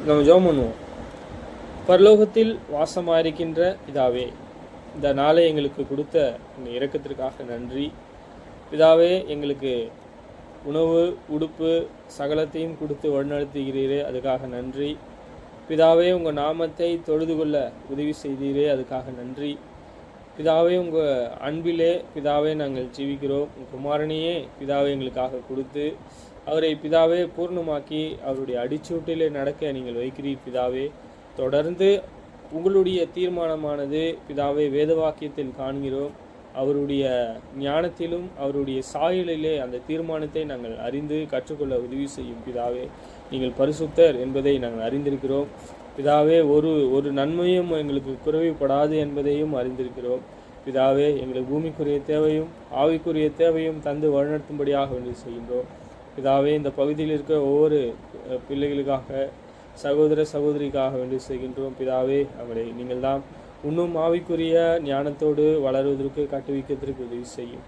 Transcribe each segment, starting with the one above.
நம்ம ஜெபம் பண்ணுவோம். பரலோகத்தில் வாசமாயிருக்கின்ற பிதாவே, இந்த நாளை எங்களுக்கு கொடுத்த இந்த இரக்கத்திற்காக நன்றி. பிதாவே, எங்களுக்கு உணவு உடுப்பு சகலத்தையும் கொடுத்து வழிநடத்துகிறீரே, அதுக்காக நன்றி. பிதாவே, உங்கள் நாமத்தை தொழுது கொள்ள உதவி செய்தீரே, அதுக்காக நன்றி. பிதாவே, உங்கள் அன்பிலே பிதாவே நாங்கள் ஜீவிக்கிறோம். உங்கள் குமாரனையே பிதாவே எங்களுக்காக கொடுத்து அவரை பிதாவே பூர்ணமாக்கி அவருடைய அடிச்சூட்டிலே நடக்க நீங்கள் வைக்கிறீர். பிதாவே, தொடர்ந்து உங்களுடைய தீர்மானமானது பிதாவே வேதவாக்கியத்தில் காண்கிறோம். அவருடைய ஞானத்திலும் அவருடைய சாயலிலே அந்த தீர்மானத்தை நாங்கள் அறிந்து கற்றுக்கொள்ள உதவி செய்யும். பிதாவே, நீங்கள் பரிசுத்தர் என்பதை நாங்கள் அறிந்திருக்கிறோம். பிதாவே, ஒரு நன்மையும் எங்களுக்கு குறைவுபடாது என்பதையும் அறிந்திருக்கிறோம். பிதாவே, எங்களுக்கு பூமிக்குரிய தேவையும் ஆவிக்குரிய தேவையும் தந்து வழிநடத்தும்படியாக வேண்டி செய்கின்றோம். பிதாவே, இந்த பகுதியில் இருக்க ஒவ்வொரு பிள்ளைகளுக்காக சகோதர சகோதரிக்காக வேண்டி செய்கின்றோம். பிதாவே, அவரை நீங்கள் தான் இன்னும் ஆவிக்குரிய ஞானத்தோடு வளருவதற்கு கட்டுவிக்கிறதுக்கு உதவி செய்யும்.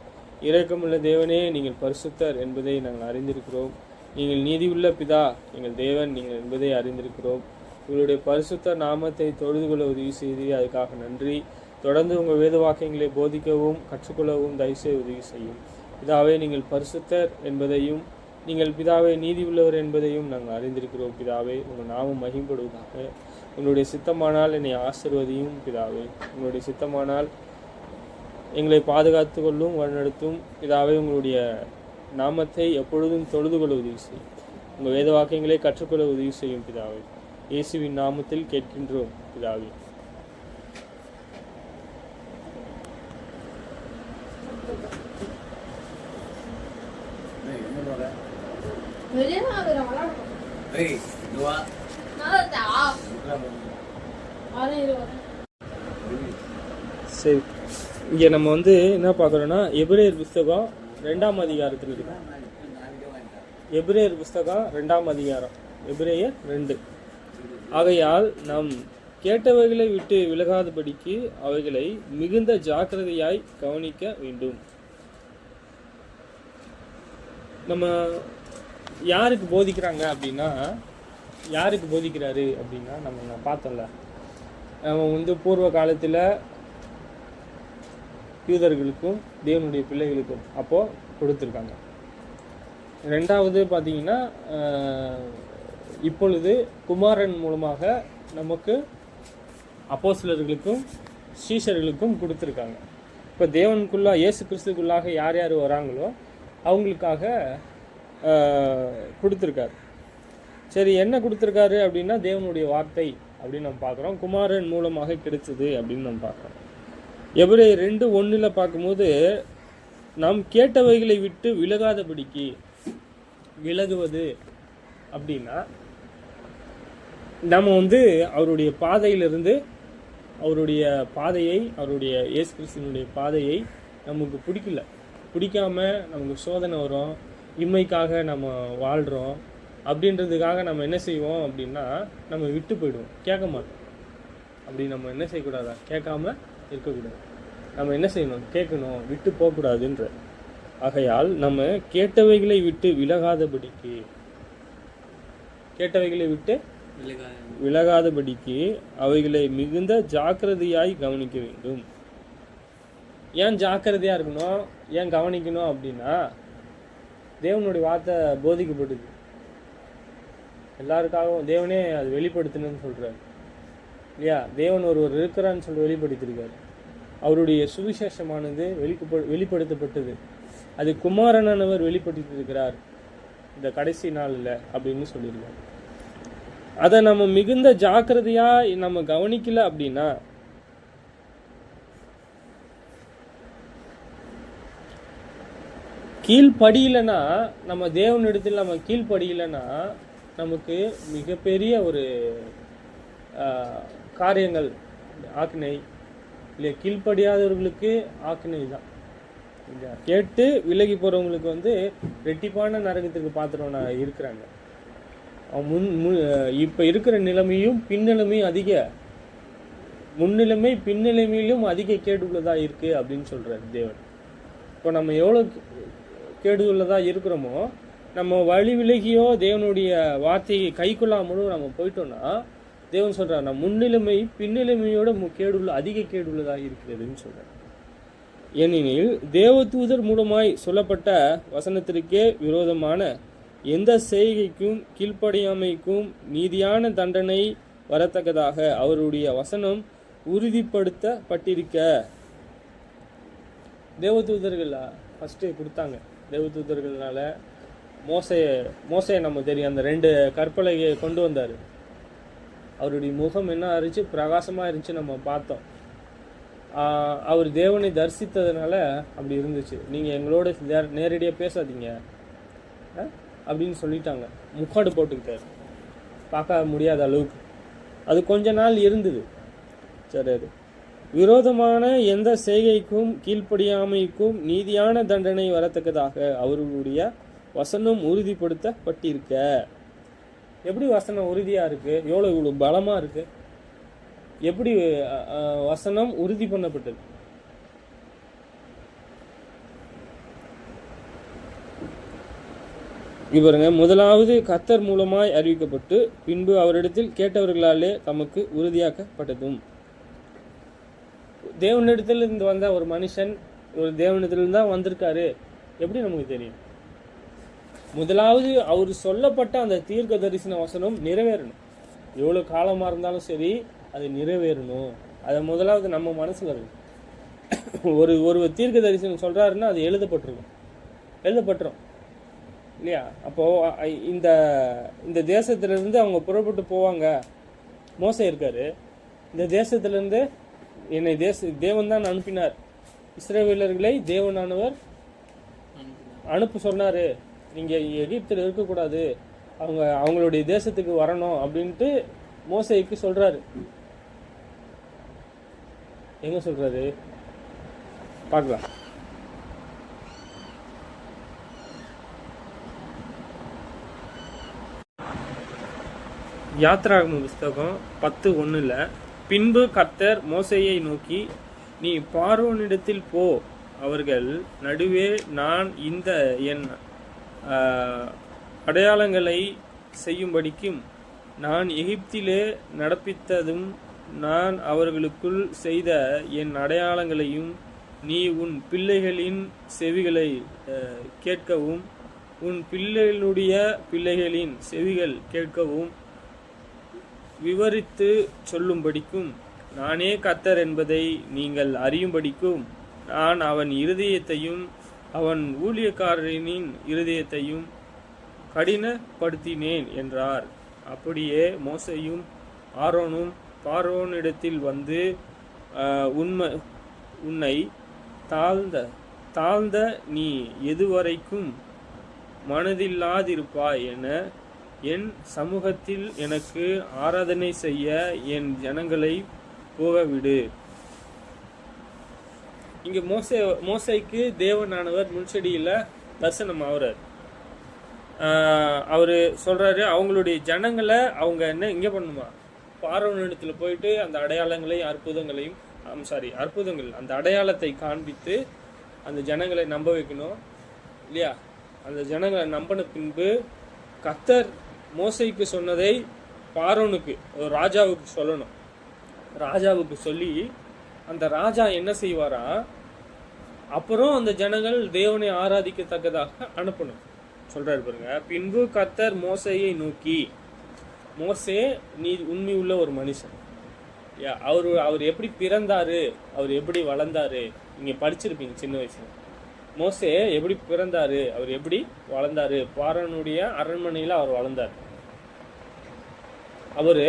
இரக்கமுள்ள தேவனே, நீங்கள் பரிசுத்தர் என்பதை நாங்கள் அறிந்திருக்கிறோம். நீங்கள் நீதியுள்ள பிதா எங்கள் தேவன் நீங்கள் என்பதை அறிந்திருக்கிறோம். உங்களுடைய பரிசுத்த நாமத்தை தொழுது கொள்ள உதவி செய்து அதுக்காக நன்றி. தொடர்ந்து உங்கள் வேத வாக்கியங்களை போதிக்கவும் கற்றுக்கொள்ளவும் தயவுசெய்து உதவி செய்யும். பிதாவே, நீங்கள் பரிசுத்தர் என்பதையும் நீங்கள் பிதாவே நீதி உள்ளவர் என்பதையும் நாங்கள் அறிந்திருக்கிறோம். பிதாவே, உங்கள் நாமம் மகிம்படுவதாக. உங்களுடைய சித்தமானால் என்னை ஆசீர்வதியும். பிதாவே, உங்களுடைய சித்தமானால் எங்களை பாதுகாத்து கொள்ளும் வழிநடத்தும். பிதாவே, உங்களுடைய நாமத்தை எப்பொழுதும் தொழுது கொள்ள உதவி செய்யும். உங்கள் வேத வாக்கியங்களை கற்றுக்கொள்ள உதவி செய்யும். பிதாவே, இயேசுவின் நாமத்தில் கேட்கின்றோம். பிதாவே, சரி. இங்கே நம்ம என்ன பார்க்குறோன்னா, எபிரேயர் புஸ்தகம் 2ஆம் அதிகாரத்தில் இருக்கு. எபிரேயர் புஸ்தகம் 2ஆம் அதிகாரம், எபிரேயர் 2. ஆகையால் நாம் கேட்டவைகளை விட்டு விலகாதபடிக்கு அவைகளை மிகுந்த ஜாக்கிரதையாய் கவனிக்க வேண்டும். நம்ம யாருக்கு போதிக்கிறாங்க அப்படின்னா, யாருக்கு போதிக்கிறாரு அப்படின்னா, நம்ம பார்த்தோம்ல, நம்ம பூர்வ காலத்தில் யூதர்களுக்கும் தேவனுடைய பிள்ளைகளுக்கும் அப்போது கொடுத்துருக்காங்க. ரெண்டாவது பார்த்தீங்கன்னா, இப்பொழுது குமாரன் மூலமாக நமக்கு அப்போஸ்தலர்களுக்கும் சீஷர்களுக்கும் கொடுத்துருக்காங்க. இப்போ தேவனுக்குள்ளா இயேசு கிறிஸ்துக்குள்ளாக யார் யார் வராங்களோ அவங்களுக்காக கொடுத்துருக்காரு. சரி, என்ன கொடுத்துருக்காரு அப்படின்னா தேவனுடைய வார்த்தை அப்படின்னு நம்ம பார்க்குறோம். குமாரன் மூலமாக கிடைச்சது அப்படின்னு நம்ம பார்க்குறோம். எபிரேயர் 2:1 பார்க்கும்போது, நாம் கேட்டவைகளை விட்டு விலகாதபடிக்கு, விலகுவது அப்படின்னா நம்ம அவருடைய பாதையிலிருந்து அவருடைய பாதையை, அவருடைய இயேசு கிறிஸ்துவினுடைய பாதையை நமக்கு பிடிக்காம நமக்கு சோதனை வரும், இம்மைக்காக நம்ம வாழ்கிறோம் அப்படின்றதுக்காக நம்ம என்ன செய்வோம் அப்படின்னா நம்ம விட்டு போயிடுவோம், கேட்க மாட்டோம். அப்படி நம்ம என்ன செய்யக்கூடாதா? கேட்காம இருக்கக்கூடாது. நம்ம என்ன செய்யணும்? கேட்கணும், விட்டு போகக்கூடாதுன்ற. ஆகையால் நம்ம கேட்டவைகளை விட்டு விலகாதபடிக்கு, கேட்டவைகளை விட்டு விலகாதபடிக்கு அவைகளை மிகுந்த ஜாக்கிரதையாய் கவனிக்க வேண்டும். ஏன் ஜாக்கிரதையா இருக்கணும், ஏன் கவனிக்கணும் அப்படின்னா, தேவனுடைய வார்த்தை போதிக்கப்பட்டது எல்லாருக்காகவும். தேவனே அது வெளிப்படுத்தணும்னு சொல்றாரு இல்லையா? தேவன் ஒருவர் இருக்கிறான்னு சொல்லி வெளிப்படுத்தியிருக்காரு. அவருடைய சுவிசேஷமானது வெளிப்படுத்தப்பட்டது. அது குமாரனானவர் வெளிப்படுத்தியிருக்கிறார் இந்த கடைசி நாளில் அப்படின்னு சொல்லியிருக்காரு. அதை நம்ம மிகுந்த ஜாக்கிரதையா நம்ம கவனிக்கல அப்படின்னா, கீழ்படியிலனா, நம்ம தேவனிடத்தில் நம்ம கீழ்படியிலனா நமக்கு மிகப்பெரிய ஒரு காரியங்கள், ஆக்கினை இல்லை, கீழ்படியாதவர்களுக்கு ஆக்கினை தான். கேட்டு விலகி போகிறவங்களுக்கு ரெட்டிப்பான நரகத்துக்கு பாத்திரம் இருக்கிறாங்க. இப்போ இருக்கிற நிலைமையும் பின்னிலைமையும் அதிக, முன்னிலைமை பின்னிலைமையிலும் அதிக கேடுள்ளதாக இருக்குது அப்படின்னு சொல்கிறார் தேவன். இப்போ நம்ம எவ்வளோ கேடுள்ளதாக இருக்கிறோமோ நம்ம வழி விலகியோ தேவனுடைய வார்த்தையை கை கொள்ளாமலும் நம்ம போயிட்டோம்னா தேவன் சொல்றார், நான் முன்னிலைமை பின்னிலைமையோட அதிக கேடுள்ளதாக இருக்கிறதுன்னு சொல்றார். ஏனெனில் தேவதூதர் மூலமாய் சொல்லப்பட்ட வசனத்திற்கே விரோதமான எந்த செய்கைக்கும் கீழ்ப்படியாமைக்கும் நீதியான தண்டனை வரத்தக்கதாக அவருடைய வசனம் உறுதிப்படுத்தப்பட்டிருக்க. தேவதூதர்கள் ஃபஸ்ட்டு கொடுத்தாங்க. தேவதூதர்களால் மோசையை நம்ம தெரியும், அந்த 2 கற்பலகையை கொண்டு வந்தார். அவருடைய முகம் என்ன இருந்துச்சு, பிரகாசமாக இருந்துச்சு, நம்ம பார்த்தோம். அவர் தேவனை தரிசித்ததுனால அப்படி இருந்துச்சு. நீங்கள் எங்களோட நேரடியாக பேசாதீங்க அப்படின்னு சொல்லிட்டாங்க. முக்காடு போட்டுக்கிட்டார், பார்க்க முடியாத அளவுக்கு. அது கொஞ்ச நாள் இருந்தது. சரி, அது விரோதமான எந்த செய்கைக்கும் கீழ்ப்படியாமைக்கும் நீதியான தண்டனை வரத்தக்கதாக அவர்களுடைய வசனம் உறுதிப்படுத்தப்பட்டிருக்க. எப்படி வசனம் உறுதியாக இருக்குது, இவ்வளோ பலமாக இருக்குது, எப்படி வசனம் உறுதி பண்ணப்பட்டது? இவருங்க முதலாவது கர்த்தர் மூலமாய் அறிவிக்கப்பட்டு பின்பு அவரிடத்தில் கேட்டவர்களாலே தமக்கு உறுதியாக்கப்பட்டதும். தேவனிடத்திலிருந்து வந்த ஒரு மனுஷன் ஒரு தேவனிடத்திலிருந்து தான் வந்திருக்காரு, எப்படி நமக்கு தெரியும்? முதலாவது அவர் சொல்லப்பட்ட அந்த தீர்க்க தரிசன வசனம் நிறைவேறணும். எவ்வளோ காலமாக இருந்தாலும் சரி, அது நிறைவேறணும். அதை முதலாவது நம்ம மனசில் இருக்கு. ஒரு தீர்க்க தரிசனம் சொல்கிறாருன்னா அது எழுதப்பட்டுரும் இல்லையா? அப்போது இந்த தேசத்திலிருந்து அவங்க புறப்பட்டு போவாங்க. மோசே இருக்காரு, இந்த தேசத்திலிருந்து என்னை தேவன் தான் அனுப்பினார், இஸ்ரவேலர்களை தேவனானவர் அனுப்ப சொன்னார், நீங்கள் எகிப்தில் இருக்கக்கூடாது, அவங்களுடைய தேசத்துக்கு வரணும் அப்படின்ட்டு மோசேக்கு சொல்கிறாரு. எங்கே சொல்கிறாரு பார்க்கலாம். யாத்ராகம புஸ்தகம் 10:1 பின்பு கர்த்தர் மோசேயை நோக்கி, நீ பார்வோனிடத்தில் போ, அவர்கள் நடுவே நான் இந்த என் அடையாளங்களை செய்யும்படிக்கும் நான் எகிப்திலே நடப்பித்ததும் நான் அவர்களுக்குள் செய்த என் அடையாளங்களையும் நீ உன் பிள்ளைகளின் செவிகளை கேட்கவும் உன் பிள்ளைகளுடைய பிள்ளைகளின் செவிகள் கேட்கவும் விவரித்து சொல்லும்படிக்கும் நானே கர்த்தர் என்பதை நீங்கள் அறியும்படிக்கும் நான் அவன் இருதயத்தையும் அவன் ஊழியக்காரனின் இருதயத்தையும் கடினப்படுத்தினேன் என்றார். அப்படியே மோசேயும் ஆரோனும் பார்வோனிடத்தில் வந்து உன்னை தாழ்ந்த நீ எதுவரைக்கும் மனதில்லாதிருப்பாய் என என் சமூகத்தில் எனக்கு ஆராதனை செய்ய என் ஜனங்களை போகவிடு. இங்கே மோசைக்கு தேவனானவர் முன்செடியில் தரிசனம் ஆகிறார். அவர் சொல்கிறாரு, அவங்களுடைய ஜனங்களை அவங்க என்ன இங்கே பண்ணுமா, பார்வோனிடத்தில் போயிட்டு அந்த அடையாளங்களையும் அற்புதங்கள் அந்த அடையாளத்தை காண்பித்து அந்த ஜனங்களை நம்ப வைக்கணும் இல்லையா? அந்த ஜனங்களை நம்பின பின்பு கர்த்தர் மோசைக்கு சொன்னதை பார்வோனுக்கு ஒரு ராஜாவுக்கு சொல்லணும். ராஜாவுக்கு சொல்லி அந்த ராஜா என்ன செய்வாரா, அப்புறம் அந்த ஜனங்கள் தேவனை ஆராதிக்கத்தக்கதாக அனுப்பணும் சொல்றாரு பாருங்க. பின்பு கர்த்தர் மோசையை நோக்கி, மோசே நீ உண்மை உள்ள ஒரு மனுஷன், அவர் எப்படி பிறந்தாரு, அவர் எப்படி வளர்ந்தாரு, நீங்க படிச்சிருப்பீங்க சின்ன வயசுல. மோசே எப்படி பிறந்தாரு, அவர் எப்படி வளர்ந்தாரு, பார்வோனுடைய அரண்மனையில் அவர் வளர்ந்தார். அவரு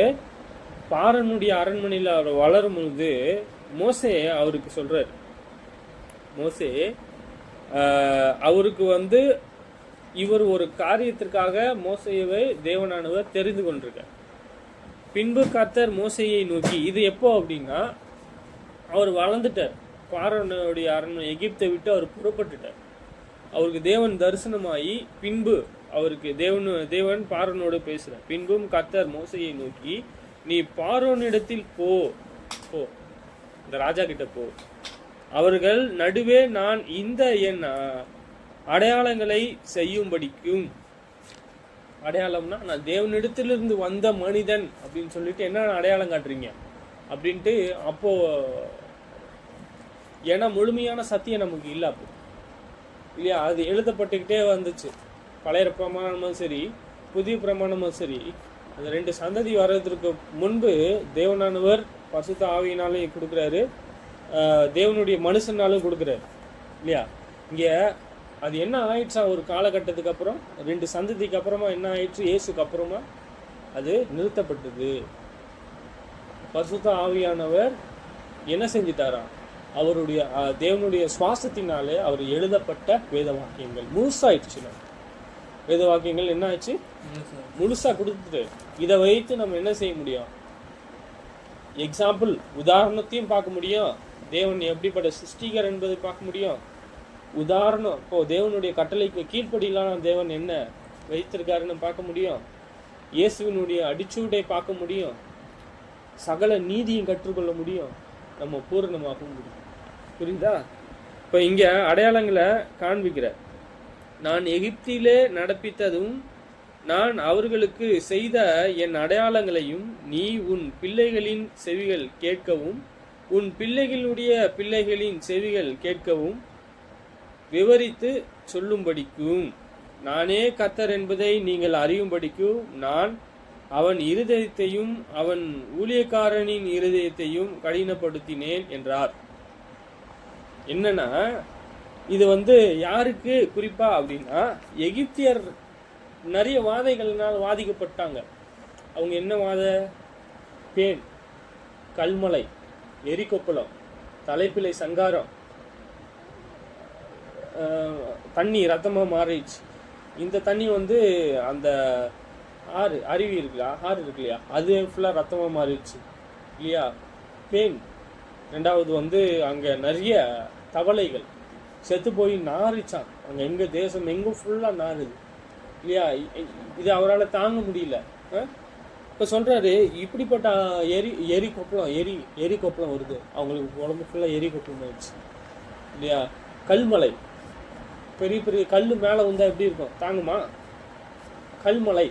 பார்வோனுடைய அரண்மனையில் அவர் வளரும் பொழுது மோசே அவருக்கு சொல்றாரு, மோசே அவருக்கு இவர் ஒரு காரியத்திற்காக மோசேயை தேவனானவர் தெரிந்து கொண்டிருக்கார். பின்பு கர்த்தர் மோசேயை நோக்கி, இது எப்போ அப்படின்னா அவர் வளர்ந்துட்டார், பார்வோனுடைய அரண்மனை எகிப்தை விட்டு அவர் புறப்பட்டுட்டார். அவருக்கு தேவன் தரிசனமாகி பின்பு அவருக்கு தேவன் பார்வோனோடு பேசுறார். பின்பும் கர்த்தர் மோசையை நோக்கி, நீ பார்வோனிடத்தில் போ, இந்த ராஜா கிட்ட போ, அவர்கள் நடுவே நான் இந்த என் அடையாளங்களை செய்யும்படிக்கும் அடையாளம்னா நான் தேவனிடத்திலிருந்து வந்த மனிதன் அப்படின்னு சொல்லிட்டு என்ன அடையாளம் காட்டுறீங்க அப்படின்ட்டு அப்போ, ஏன்னா முழுமையான சத்தியம் நமக்கு இல்லை அப்போ இல்லையா. அது எழுதப்பட்டுக்கிட்டே வந்துச்சு. பழைய பிரமாணமும் சரி புதிய பிரமாணமும் சரி, அந்த 2 சந்ததி வர்றதுக்கு முன்பு தேவனானவர் பரிசுத்த ஆவியினாலும் கொடுக்குறாரு, தேவனுடைய மனுஷனாலும் கொடுக்குறாரு இல்லையா. இங்கே அது என்ன ஆயிடுச்சா ஒரு காலகட்டத்துக்கு அப்புறம் 2 சந்ததிக்கு அப்புறமா என்ன ஆயிடுச்சு, இயேசுக்கு அப்புறமா அது நிறுத்தப்பட்டது. பரிசுத்த ஆவியானவர் என்ன செஞ்சிட்டாரா, அவருடைய தேவனுடைய சுவாசத்தினாலே அவர் எழுதப்பட்ட வேத வாக்கியங்கள் முழுசாயிடுச்சு. வேத வாக்கியங்கள் என்ன ஆச்சு, முழுசா கொடுத்துட்டு இதை வைத்து நம்ம என்ன செய்ய முடியும், எக்ஸாம்பிள் உதாரணத்தையும் பார்க்க முடியும், தேவன் எப்படிப்பட்ட சிருஷ்டிகர் என்பதை பார்க்க முடியும். உதாரணம், இப்போ தேவனுடைய கட்டளைக்கு கீழ்ப்படியிலான தேவன் என்ன வைத்திருக்காருன்னு பார்க்க முடியும், இயேசுவினுடைய அடிச்சூடை பார்க்க முடியும், சகல நீதியும் கற்றுக்கொள்ள முடியும், நம்ம பூரணமாக முடியும். புரியுதா? இப்போ இங்க அடையாளங்களை காண்பிக்கிற, நான் எகிப்திலே நடப்பித்ததும் நான் அவர்களுக்கு செய்த என் அடையாளங்களையும் நீ உன் பிள்ளைகளின் செவிகள் கேட்கவும் உன் பிள்ளைகளுடைய பிள்ளைகளின் செவிகள் கேட்கவும் விவரித்து சொல்லும்படிக்கும் நானே கர்த்தர் என்பதை நீங்கள் அறியும்படிக்கும் நான் அவன் இருதயத்தையும் அவன் ஊழியக்காரனின் இருதயத்தையும் கடினப்படுத்தினேன் என்றார். என்னன்னா இது யாருக்கு குறிப்பா அப்படின்னா, எகிப்தியர் நிறைய வாதைகள்னால் வாதிக்கப்பட்டாங்க. அவங்க என்ன வாத, பேன், கல்மலை, எரிகொப்பளம், தலைப்பிலை சங்காரம், தண்ணி ரத்தமா மாறிடுச்சு. இந்த தண்ணி அந்த அருவி இருக்குல்ல, ஆறு இருக்கு இல்லையா, அது ஃபுல்லாக ரத்தமாக மாறிடுச்சு இல்லையா. பெயின். ரெண்டாவது அங்கே நிறைய தவளைகள் செத்து போய் நாரிச்சான். அங்கே எங்கள் தேசம் எங்கும் ஃபுல்லாக நாறுது இல்லையா. இது அவரால் தாங்க முடியல. இப்போ சொல்கிறாரு, இப்படிப்பட்ட எரி கொப்பளம் வருது, அவங்களுக்கு உடம்பு ஃபுல்லாக எரி கொப்பளம் ஆயிடுச்சு இல்லையா. கல்மலை, பெரிய பெரிய கல் மேலே வந்தால் எப்படி இருக்கும், தாங்குமா? கல்மலை.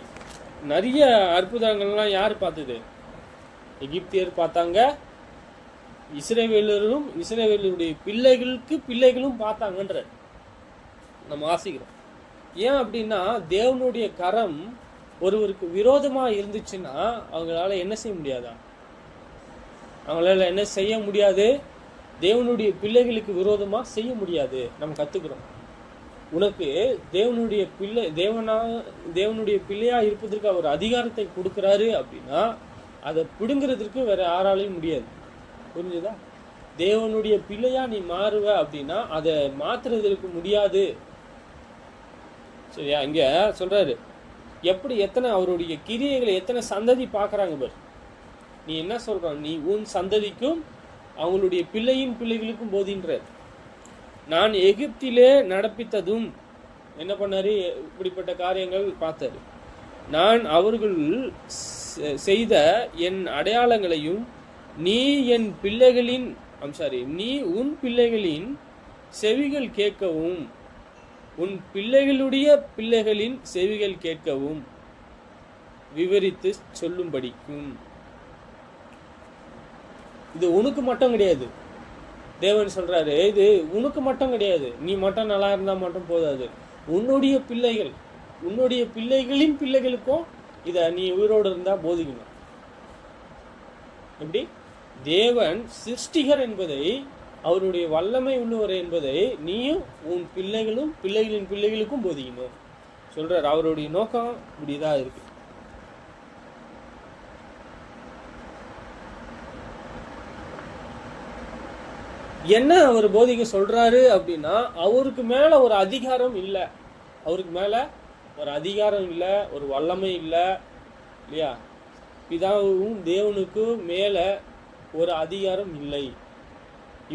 நிறைய அற்புதங்கள்லாம் யார் பார்த்தது? எகிப்தியர் பார்த்தாங்க, இஸ்ரவேலருடைய பிள்ளைகளும் பார்த்தாங்கன்ற நம்ம வாசிக்கிறோம். ஏன் அப்படின்னா, தேவனுடைய கரம் ஒருவருக்கு விரோதமாக இருந்துச்சுன்னா அவங்களால என்ன செய்ய முடியாதா? அவங்களால என்ன செய்ய முடியாது? தேவனுடைய பிள்ளைகளுக்கு விரோதமாக செய்ய முடியாது. நம்ம கற்றுக்கிறோம். உனக்கு தேவனுடைய பிள்ளையா இருப்பதற்கு அவர் அதிகாரத்தை கொடுக்குறாரு அப்படின்னா அதை பிடுங்கிறதுக்கு வேற யாராலையும் முடியாது. புரிஞ்சுதா? தேவனுடைய பிள்ளையா நீ மாறுவ அப்படின்னா அதை மாத்துறதுக்கு முடியாது. சரியா? இங்க சொல்றாரு, எப்படி எத்தனை அவருடைய கிரியைகளை எத்தனை சந்ததி பார்க்கறாங்க பாரு. நீ என்ன சொல்ற, நீ உன் சந்ததிக்கும் அவங்களுடைய பிள்ளைகளுக்கும் போதின்ற. நான் எகிப்திலே நடப்பித்ததும் என்ன பண்ணாரு, இப்படிப்பட்ட காரியங்கள் பார்த்தாரு. நான் அவர்கள் செய்த என் அடையாளங்களையும் நீ உன் பிள்ளைகளின் செவிகள் கேட்கவும் உன் பிள்ளைகளுடைய பிள்ளைகளின் செவிகள் கேட்கவும் விவரித்து சொல்லும்படிக்கும். இது உனக்கு மட்டும் கிடையாது. தேவன் சொல்றாரு, இது உனக்கு மட்டும் கிடையாது, நீ மட்டும் நல்லா இருந்தா மட்டும் போதாது, உன்னுடைய பிள்ளைகளின் பிள்ளைகளுக்கும் இத நீ உயிரோடு இருந்தா போதிக்கணும். எப்படி? தேவன் சிருஷ்டிகர் என்பதை, அவருடைய வல்லமை உள்ளவர் என்பதை நீயும் உன் பிள்ளைகளின் பிள்ளைகளுக்கும் போதிக்கணும் சொல்றார். அவருடைய நோக்கம் இப்படிதான் இருக்கு. என்ன அவர் போதிக்க சொல்றாரு அப்படின்னா, அவருக்கு மேல ஒரு அதிகாரம் இல்லை, ஒரு வல்லமை இல்லை இல்லையா. பிதாவும் தேவனுக்கு மேல ஒரு அதிகாரம் இல்லை.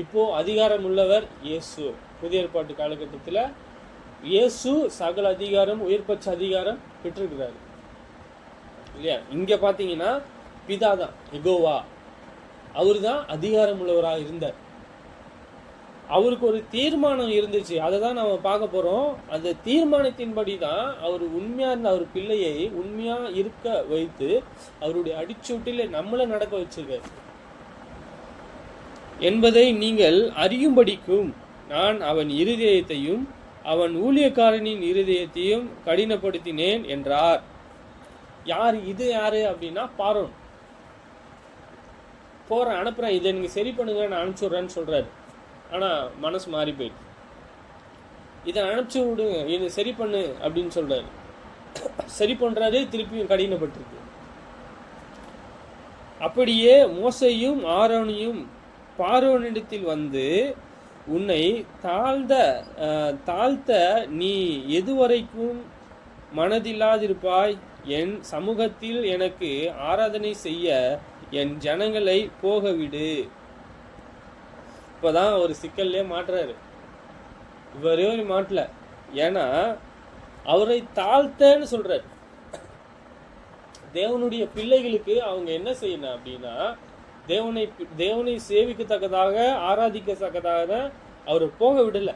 இப்போ அதிகாரம் உள்ளவர் இயேசு. புதிய ஏற்பாட்டு காலகட்டத்தில் இயேசு சகல அதிகாரம், உயர்பட்ச அதிகாரம் பெற்றிருக்கிறாரு இல்லையா. இங்க பாத்தீங்கன்னா பிதாதான், யெகோவா, அவரு தான் அதிகாரம் உள்ளவராக இருந்தார். அவருக்கு ஒரு தீர்மானம் இருந்துச்சு. அதை தான் நம்ம பார்க்க போறோம். அந்த தீர்மானத்தின்படி தான் அவர் உண்மையா இருந்த அவர் பிள்ளையை உண்மையா இருக்க வைத்து அவருடைய அடிச்சூட்டில நம்மள நடக்க வச்சிருக்காரு என்பதை நீங்கள் அறியும்படிக்கும் நான் அவன் இருதயத்தையும் அவன் ஊழியக்காரனின் இருதயத்தையும் கடினப்படுத்தினேன் என்றார். யார் இது? யாரு அப்படின்னா பார்வோன். போறேன், அனுப்புறேன், இதை நீங்க சரி பண்ணுங்க, நான் அனுப்பிச்சு விடுறேன்னு சொல்றாரு. ஆனா மனசு மாறி போயிடுச்சு. இதை அனுப்பிச்சு விடுங்க, இதை சரி பண்ணு அப்படின்னு சொல்றாரு. சரி பண்றாரு, திருப்பியும் கடினப்பட்டிருக்கு. அப்படியே மோசையும் ஆரோனையும் பார்வோனிடத்தில் வந்து உன்னை தாழ்த்த நீ எதுவரைக்கும் மனதில்லாதிருப்பாய்? என் சமூகத்தில் எனக்கு ஆராதனை செய்ய என் ஜனங்களை போகவிடு. இப்பதான் ஒரு சிக்கல்லே மாட்டுறாரு. இவரே ஒரு மாட்டல, ஏன்னா அவரை தாழ்த்தன்னு சொல்றாரு. தேவனுடைய பிள்ளைகளுக்கு அவங்க என்ன செய்யணும் அப்படின்னா, தேவனை சேவிக்கத்தக்கதாக ஆராதிக்கத்தக்கதாக அவரை போக விடல.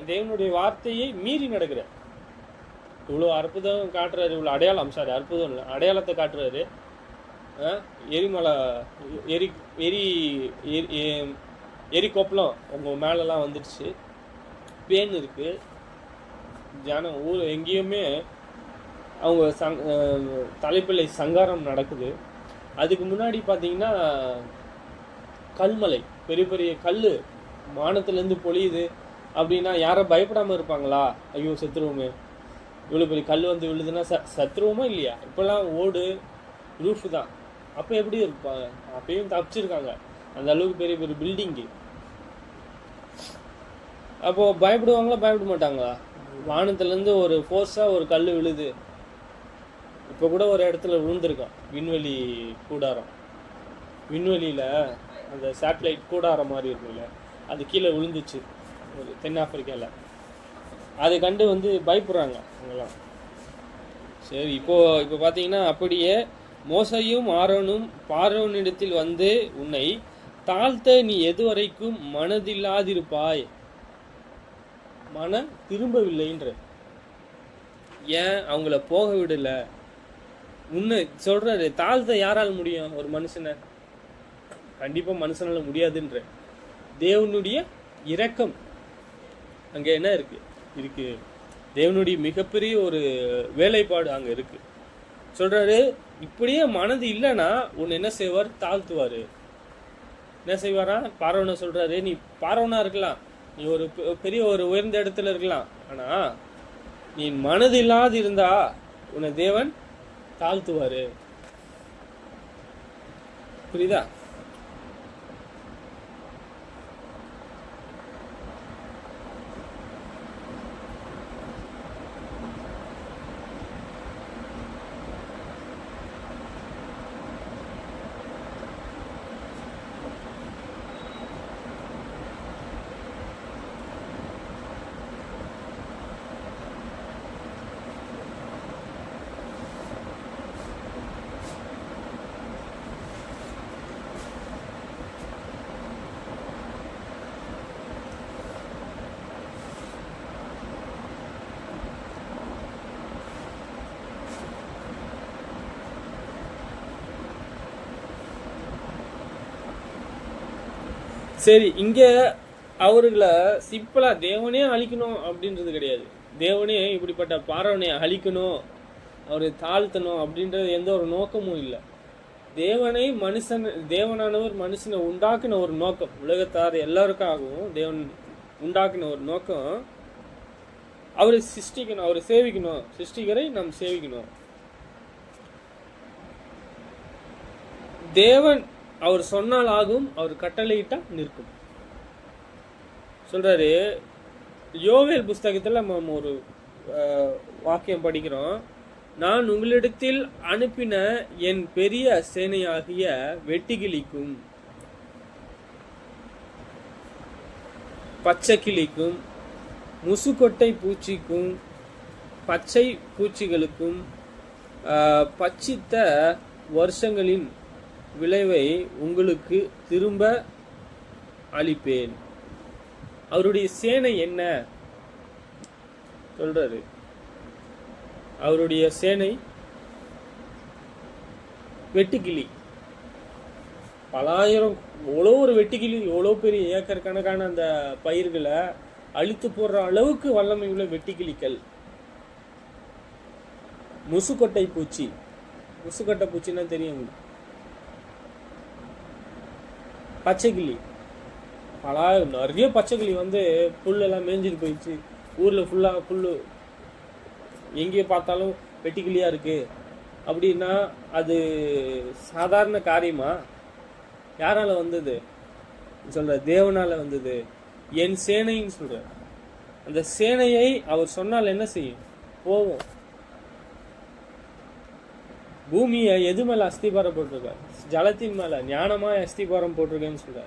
தேவனுடைய வார்த்தையை மீறி நடக்கிற இவ்வளவு அற்புதம் காட்டுறாரு, இவ்வளவு அடையாளம், சாரி அற்புதம் இல்லை, அடையாளத்தை காட்டுறாரு. எரிமலை எரி கொப்பளம் உங்க மேலெல்லாம் வந்துடுச்சு, பேன் இருக்கு, ஜனம் ஊர் எங்கேயுமே அவங்க தலைப்பிள்ளை சங்காரம் நடக்குது. அதுக்கு முன்னாடி பார்த்தீங்கன்னா கல்மலை, பெரிய பெரிய கல் வானத்துலேருந்து பொழியுது அப்படின்னா யாரும் பயப்படாமல் இருப்பாங்களா? ஐயோ செத்துருவோமே, இவ்வளோ பெரிய கல் வந்து விழுதுன்னா சத்துருவோமா இல்லையா? இப்போல்லாம் ஓடு ரூஃபு தான். அப்போ எப்படி இருப்பாங்க? அப்பயும் தப்பிச்சிருக்காங்க, அந்த அளவுக்கு பெரிய பெரிய பில்டிங்கு. அப்போது பயப்படுவாங்களா பயப்பட மாட்டாங்களா? வானத்துலேருந்து ஒரு ஃபோர்ஸாக ஒரு கல் விழுது. இப்போ கூட ஒரு இடத்துல விழுந்திருக்கான், விண்வெளி கூடாரம். விண்வெளியில் அந்த சேட்டலைட் கூடாரம் மாதிரி இருக்குல்ல, அது கீழே விழுந்துச்சு ஒரு தென்னாப்பிரிக்காவில். அதை கண்டு வந்து பயப்படுறாங்க அவங்கெல்லாம். சரி, இப்போ பார்த்தீங்கன்னா அப்படியே மோசையும் ஆரோனும் பார்வோனிடத்தில் வந்து உன்னை தாழ்த்த நீ எதுவரைக்கும் மனதில்லாதிருப்பாய்? மனம் திரும்பவில்லைன்ற, ஏன் அவங்கள போக விடல? உன்னை சொல்றாரு, தாழ்த்த யாரால் முடியும்? ஒரு மனுஷனை கண்டிப்பா மனுஷனால முடியாதுன்ற. தேவனுடைய இரக்கம் அங்க என்ன இருக்கு தேவனுடைய மிகப்பெரிய ஒரு வேலைப்பாடு அங்க இருக்கு. சொல்றாரு, இப்படியே மனது இல்லைன்னா உன்னை என்ன செய்வார்? தாழ்த்துவாரு. என்ன செய்வாரா? பார்வனை சொல்றாரு, நீ பார்வனா இருக்கலாம், நீ ஒரு பெரிய ஒரு உயர்ந்த இடத்துல இருக்கலாம், ஆனா நீ மனது இல்லாது இருந்தா உன்னை தேவன் தாழ்த்துவாரு. புரியுதா? சரி, இங்க அவர்களை சிம்பிளா தேவனே அழிக்கணும் அப்படின்றது கிடையாது. தேவனே இப்படிப்பட்ட பார்வனை அழிக்கணும், அவரை தாழ்த்தணும் அப்படின்றது எந்த ஒரு நோக்கமும் இல்லை. தேவனானவர் மனுஷனை உண்டாக்குன ஒரு நோக்கம், உலகத்தார் எல்லாருக்காகவும் தேவன் உண்டாக்குன ஒரு நோக்கம், அவரை சிருஷ்டிக்கணும், அவரை சேவிக்கணும், சிருஷ்டிகரை நாம் சேவிக்கணும். தேவன் அவர் சொன்னால் ஆகும், அவர் கட்டளையிட்டா நிற்கும். சொல்றாரு, யோவேல் புஸ்தகத்துல நம்ம ஒரு வாக்கியம் படிக்கிறோம். நான் உங்களிடத்தில் அனுப்பின என் பெரிய சேனையாகிய வெட்டுக்கிளிக்கும் பச்சை கிளிக்கும் முசுக்கொட்டை பூச்சிக்கும் பச்சை பூச்சிகளுக்கும் பச்சித்த வருஷங்களின் விளைவை உங்களுக்கு திரும்ப அளிப்பேன். அவருடைய சேனை என்ன சொல்றாரு? அவருடைய சேனை வெட்டுக்கிளி. பலாயிரம், எவ்வளோ ஒரு வெட்டுக்கிளி, எவ்வளோ பெரிய ஏக்கர் கணக்கான அந்த பயிர்களை அழித்து போடுற அளவுக்கு வல்லமை உள்ள வெட்டுக்கிளிகள். முசுக்கொட்டை பூச்சி, முசுக்கொட்டை பூச்சின்னா தெரியும், பச்சைக்கிளி. நிறைய பச்சைக்கிளி வந்து புல்லெல்லாம் மேய்ஞ்சிட்டு போயிடுச்சு. ஊரில் ஃபுல்லாக புல்லு எங்கேயோ பார்த்தாலும் வெட்டுக்கிளியாக இருக்கு அப்படின்னா அது சாதாரண காரியமா? யாரால வந்தது சொல்ற? தேவனால வந்தது. என் சேனைன்னு சொல்ற. அந்த சேனையை அவர் சொன்னால் என்ன செய்யும்? போவோம். பூமியை எது மேல அஸ்திபாரம் போட்டிருக்க? ஜலத்தின் மேல ஞானமா அஸ்திபாரம் போட்டிருக்கேன்னு சொல்ற.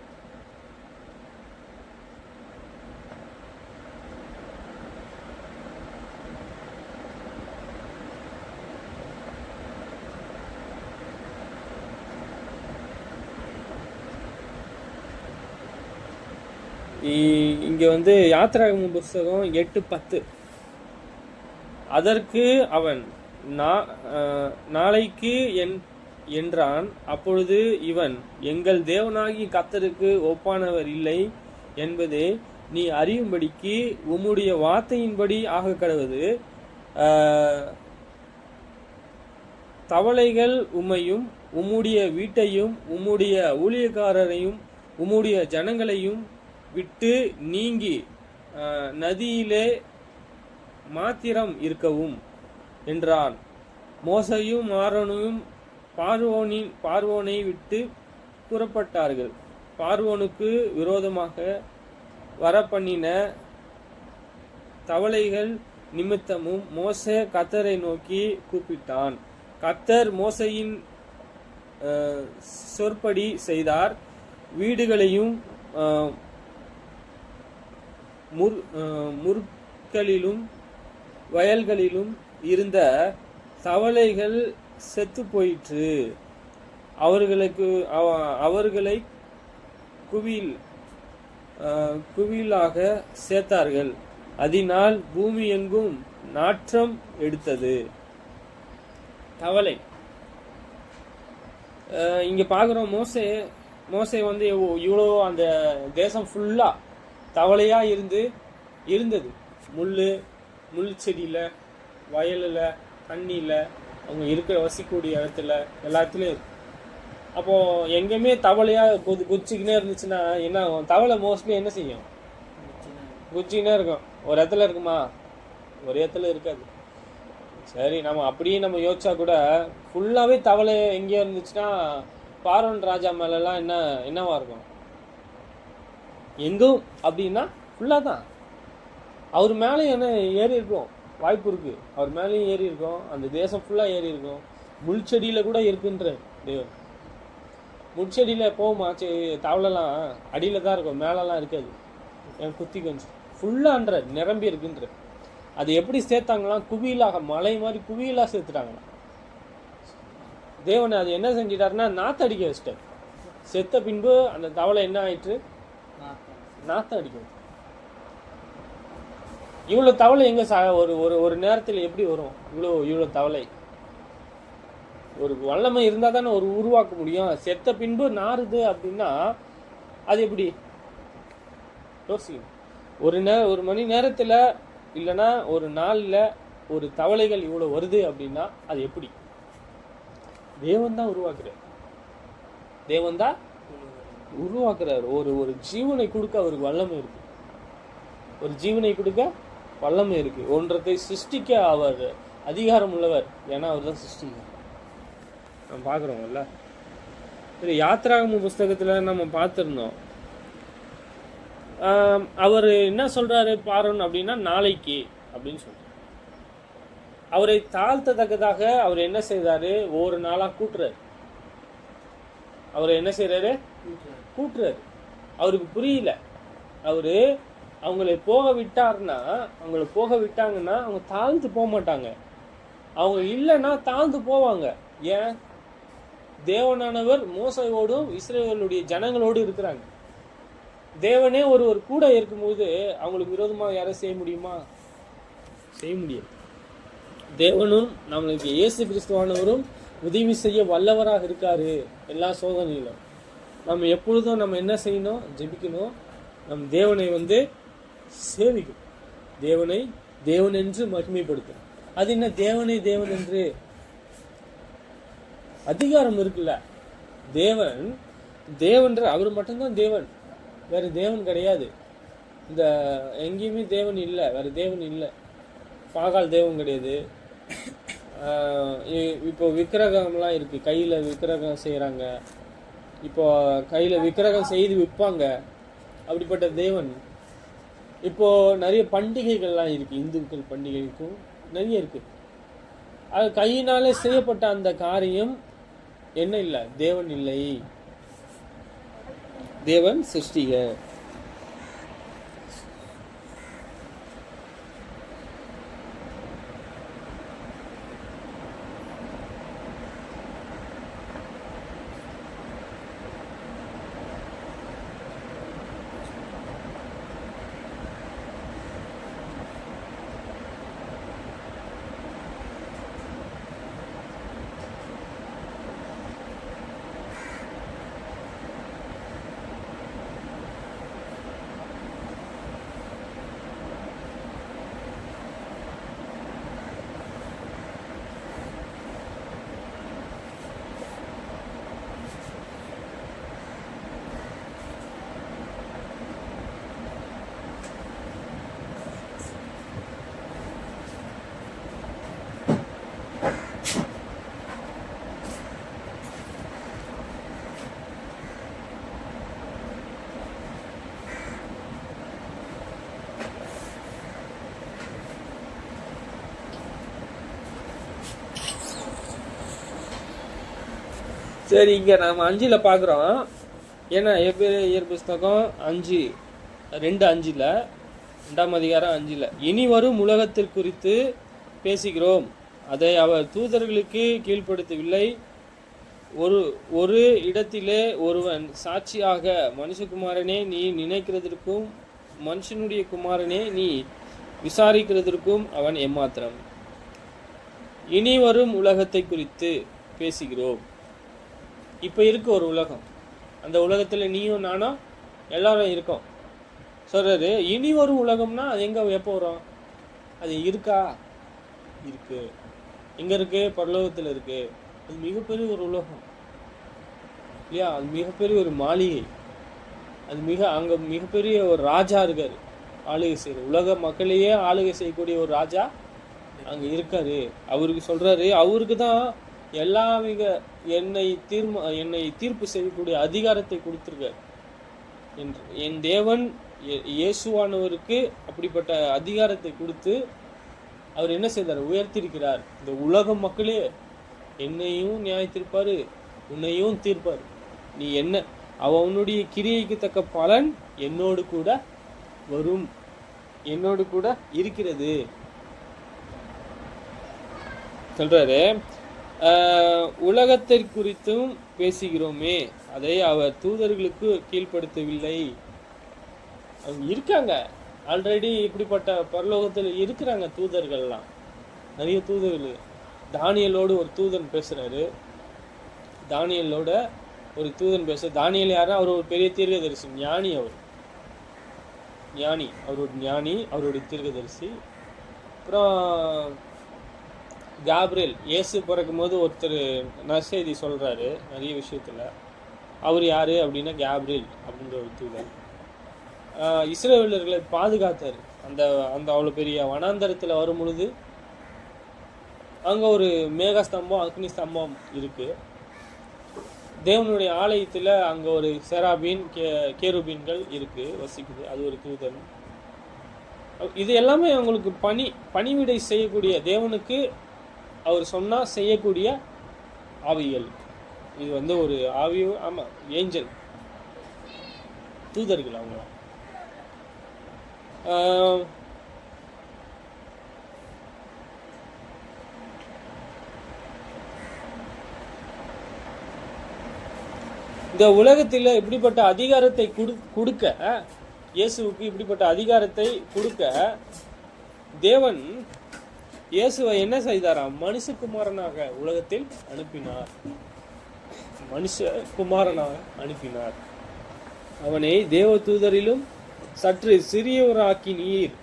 இங்க வந்து யாத்திராகம புஸ்தகம் 8:10. அதற்கு அவன் நாளைக்கு என்றான். அப்பொழுது இவன், எங்கள் தேவனாகி கர்த்தருக்கு ஒப்பானவர் இல்லை என்பதே நீ அறியும்படிக்கு உம்முடைய வார்த்தையின்படி ஆக கடவது. தவளைகள் உம்மையும் உம்முடைய வீட்டையும் உம்முடைய ஊழியக்காரரையும் உம்முடைய ஜனங்களையும் விட்டு நீங்கி நதியிலே மாத்திரம் இருக்கவும் என்றான். மோசையும் ஆரோனும் பார்வோனை விட்டு புறப்பட்டார்கள். பார்வோனுக்கு விரோதமாக வரப்பண்ணின தவளைகள் நிமித்தமும் மோசே கர்த்தரை நோக்கி கூப்பிட்டான். கர்த்தர் மோசையின் சொற்படி செய்தார். வீடுகளையும் முற்களிலும் வயல்களிலும் இருந்த தவளைகள் செத்து போயிற்று. அவர்களை குவியலாக சேர்த்தார்கள். அதனால் பூமி எங்கும் நாற்றம் எடுத்தது. தவளை இங்க பாக்குறோம். மோசே வந்து இவ்வளோ அந்த தேசம் ஃபுல்லா தவளையா இருந்தது. முள் செடியில, வயலில், தண்ணியில், அவங்க இருக்கிற வசிக்கூடிய இடத்துல எல்லாத்துலேயும் இருக்கு. அப்போ எங்கேயுமே தவளையா குச்சிக்கினே இருந்துச்சுன்னா என்ன? தவளை மோஸ்ட்லி என்ன செய்யும்? குச்சிக்கினே இருக்கும். ஒரு இடத்துல இருக்குமா? ஒரு இடத்துல இருக்காது. சரி, நம்ம அப்படியே நம்ம யோசிச்சா கூட ஃபுல்லாவே தவளை எங்கேயோ இருந்துச்சுன்னா பார்வோன் ராஜா மேலெல்லாம் என்னவா இருக்கும்? எங்கும் அப்படின்னா ஃபுல்லாக தான். அவர் மேலே என்ன ஏறி இருக்கும், வாய்ப்பு இருக்கு. அவர் மேலேயும் ஏறி இருக்கும். அந்த தேசம் ஃபுல்லாக ஏறி இருக்கும். முள்செடியில் கூட இருக்குன்ற தேவன். முள்செடியில் போகுமா? தவளைலாம் அடியில் தான் இருக்கும், மேலெல்லாம் இருக்காது. என் குத்தி கொஞ்சம் ஃபுல்லான்ற நிரம்பி இருக்குன்ற. அது எப்படி சேர்த்தாங்களாம்? குவியலாக, மலை மாதிரி குவியலாக சேர்த்துட்டாங்களாம். தேவன் அது என்ன செஞ்சிட்டாருன்னா நாத்தடிக்க வச்சிட்டார். செத்த பின்பு அந்த தவளை என்ன ஆயிற்று? நாத்தம் அடிக்கும். இவ்வளவு தவளை எங்க ஒரு நேரத்தில் எப்படி வரும்? இவ்வளவு தவளை. ஒரு வல்லமை இருந்தா தானே ஒரு உருவாக்க முடியும். செத்த பின்பு நாறுது அப்படின்னா அது எப்படி யோசிக்கும்? ஒரு மணி நேரத்துல இல்லைன்னா ஒரு நாள்ல ஒரு தவளைகள் இவ்வளவு வருது அப்படின்னா அது எப்படி? தேவன் தான் உருவாக்குறார். தேவன் தான் உருவாக்குறாரு. ஒரு ஜீவனை கொடுக்க அவருக்கு வல்லமை இருக்கு. ஒரு ஜீவனை கொடுக்க வல்லமை இருக்கு. ஒன்றத்தை சிருஷ்டிக்க அவர் அதிகாரம் உள்ளவர். ஏன்னா அவர் தான் சிருஷ்டிக்க. நம்ம பார்க்குறோம்ல. சரி, யாத்திராகம புஸ்தகத்துல நம்ம பார்த்துருந்தோம். அவர் என்ன சொல்றாரு பார்வோன் அப்படின்னா நாளைக்கு அப்படின்னு சொல்றாரு. அவரை தாழ்த்தத்தக்கதாக அவர் என்ன செய்தாரு? ஒரு நாளா கூட்டுறாரு. அவர் என்ன செய்யறாரு? கூட்டுறாரு. அவருக்கு புரியல. அவரு அவங்களை போக விட்டாங்கன்னா அவங்க தாழ்ந்து போக மாட்டாங்க. அவங்க இல்லைன்னா தாழ்ந்து போவாங்க. ஏன்? தேவனானவர் மோசையோடும் இஸ்ரவேலுடைய ஜனங்களோடு இருக்கிறாங்க. தேவனே ஒருவர் கூட இருக்கும்போது அவங்களுக்கு விரோதமாக யாரும் செய்ய முடியுமா? செய்ய முடியாது. தேவனும் நம்மளுக்கு இயேசு கிறிஸ்துவானவரும் உதவி செய்ய வல்லவராக இருக்காரு எல்லா சோதனையிலும். நம்ம எப்பொழுதும் நம்ம என்ன செய்யணும்? ஜெபிக்கணும். நம் தேவனை சேவிக்கணும். தேவனை தேவன் என்று மகிமைப்படுத்தணும். அது என்ன தேவனை தேவன் என்று? அதிகாரம் இருக்குல்ல. தேவன்ற அவர் மட்டும்தான் தேவன், வேற தேவன் கிடையாது. இந்த எங்கேயுமே தேவன் இல்லை, வேற தேவன் இல்லை. பாகால் தேவன் கிடையாது. இப்போ விக்கிரகம்லாம் இருக்கு, கையில விக்கிரகம் செய்யறாங்க. இப்போ கையில விக்கிரகம் செய்து விற்பாங்க. அப்படிப்பட்ட தேவன். இப்போ நிறைய பண்டிகைகள்லாம் இருக்கு, இந்துக்கள் பண்டிகைக்கும் நிறைய இருக்கு. அது கையினாலே செய்யப்பட்ட அந்த காரியம் என்ன இல்லை? தேவன் இல்லை, தேவன் சிருஷ்டிக. சரி, இங்க நம்ம 5ல் பார்க்குறோம். ஏன்னா எபிரேயர் புஸ்தகம் 5:2 2ஆம் அதிகாரம் 5 இனி வரும் உலகத்திற்கு குறித்து பேசுகிறோம், அதை அவர் தூதர்களுக்கு கீழ்ப்படுத்தவில்லை. ஒரு இடத்திலே ஒருவன் சாட்சியாக, மனுஷகுமாரனே நீ நினைக்கிறதற்கும் மனுஷனுடைய குமாரனே நீ விசாரிக்கிறதற்கும் அவன் ஏமாத்திரம். இனி வரும் உலகத்தை குறித்து பேசுகிறோம். இப்போ இருக்கு ஒரு உலகம், அந்த உலகத்தில் நீயும் நானும் எல்லாரும் இருக்கோம் சொல்றாரு. இனி வரும் உலகம்னா அது எங்க எப்போ வரும்? அது இருக்கா? இருக்கு. எங்க இருக்கு? பரலோகத்தில் இருக்கு. அது மிகப்பெரிய ஒரு உலகம் இல்லையா? அது மிகப்பெரிய ஒரு மாளிகை. அது அங்க மிகப்பெரிய ஒரு ராஜா இருக்காரு, ஆளுகை செய்யற. உலக மக்களையே ஆளுகை செய்யக்கூடிய ஒரு ராஜா அங்க இருக்காரு. அவருக்கு சொல்றாரு, அவருக்கு தான் எல்லா என்னை தீர்ப்பு செய்யக்கூடிய அதிகாரத்தை கொடுத்திருக்காரு என்று. என் தேவன் இயேசுவானவருக்கு அப்படிப்பட்ட அதிகாரத்தை கொடுத்து அவர் என்ன செய்தார்? உயர்த்திருக்கிறார். இந்த உலக மக்களே என்னையும் நியாயத்திருப்பாரு, உன்னையும் தீர்ப்பாரு. நீ என்ன அவனுடைய கிரியைக்கு தக்க பலன் என்னோடு கூட வரும், என்னோடு கூட இருக்கிறது சொல்றாரு. உலகத்தை குறித்தும் பேசுகிறோமே, அதை அவர் தூதர்களுக்கு கீழ்ப்படுத்தவில்லை. அவங்க இருக்காங்க ஆல்ரெடி, இப்படிப்பட்ட பரலோகத்தில் இருக்கிறாங்க தூதர்கள்லாம், நிறைய தூதர்கள். தானியலோடு ஒரு தூதன் பேசுறாரு. தானியலோட ஒரு தூதன் தானியல் யாரா? அவர் ஒரு பெரிய தீர்க்கதரிசி, ஞானி. அவர் ஒரு ஞானி, அவருடைய தீர்க்கதரிசி. அப்புறம் காப்ரியேல், இயேசு பிறக்கும் போது ஒருத்தர் நற்செய்தி சொல்றாரு நிறைய விஷயத்துல. அவர் யாரு அப்படின்னா காப்ரியேல் அப்படின்ற ஒரு தூதன். இஸ்ரவேலர்களை பாதுகாத்தார். அந்த அந்த அவ்வளோ பெரிய வனாந்தரத்தில் வரும் பொழுது அங்கே ஒரு மேகஸ்தம்பம், அக்னி ஸ்தம்பம் இருக்கு. தேவனுடைய ஆலயத்தில் அங்கே ஒரு செராபீன், கேருபீன்கள் இருக்கு, வசிக்குது. அது ஒரு தூதன். இது எல்லாமே அவங்களுக்கு பணிவிடை செய்யக்கூடிய, தேவனுக்கு அவர் சொன்னா செய்யக்கூடிய ஆவிகள். இது ஒரு ஆவியோ, ஆமா, ஏஞ்சல், தூதர்கள் அவங்க. இந்த உலகத்தில் இப்படிப்பட்ட அதிகாரத்தை கொடுக்க, இயேசுவுக்கு இப்படிப்பட்ட அதிகாரத்தை கொடுக்க தேவன் இயேசுவை என்ன செய்தாராம்? மனுஷகுமாரனாக உலகத்தில் அனுப்பினார். மனுஷகுமாரனாக அனுப்பினார். அவனை தேவ தூதரிலும் சற்று சிறியவராக்கினீர்.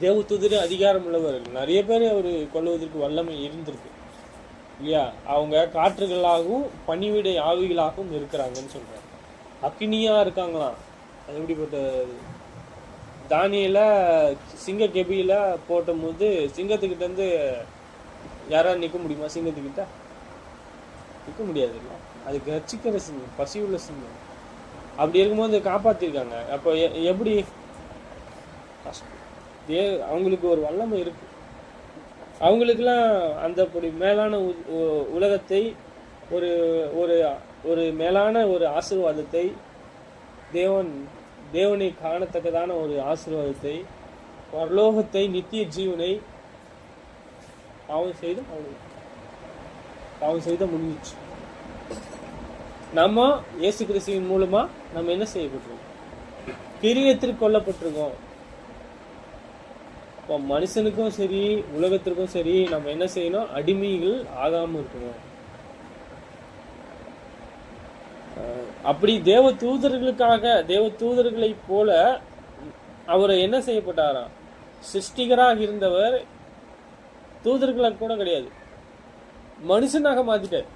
தேவ தூதர் அதிகாரம் உள்ளவர்கள் நிறைய பேர் அவர் கொள்வதற்கு வல்லமை இருந்திருக்கு இல்லையா? அவங்க காற்றுகளாகவும் பணிவிடை ஆவிகளாகவும் இருக்கிறாங்கன்னு சொல்றாங்க. அக்னியா இருக்காங்களாம். அது எப்படிப்பட்ட தானியில சிங்க கெபியில போட்டும் போது சிங்கத்துக்கிட்ட இருந்து யாராவது நிற்க முடியுமா? சிங்கத்துக்கிட்ட நிற்க முடியாது இல்லை. அதுக்கு ரட்சிக்கிற சிங்கம், பசி உள்ள சிங்கம். அப்படி இருக்கும்போது காப்பாத்திருக்காங்க. அப்போ எப்படி? அவங்களுக்கு ஒரு வல்லமை இருக்கு. அவங்களுக்கெல்லாம் அந்த மேலான உலகத்தை ஒரு ஒரு ஒரு மேலான ஒரு ஆசீர்வாதத்தை தேவனை காணத்தக்கதான ஒரு ஆசீர்வாதத்தை, பரலோகத்தை, நித்திய ஜீவனை பாவம் செய்த முடிஞ்சிச்சு. நம்ம இயேசு கிறிஸ்துவின் மூலமா நம்ம என்ன செய்யப்பட்டிருக்கோம்? கிரியத்திற்கு கொல்லப்பட்டிருக்கோம். இப்போ மனுஷனுக்கும் சரி உலகத்திற்கும் சரி நம்ம என்ன செய்யணும்? அடிமைகள் ஆகாம இருக்கணும். அப்படி தேவ தூதர்களுக்காக, தேவ தூதர்களை போல அவரை என்ன செய்யப்பட்டாராம்? சிருஷ்டிகராக இருந்தவர் தூதர்களாக கூட கிடையாது, மனுஷனாக மாத்திட்டார்.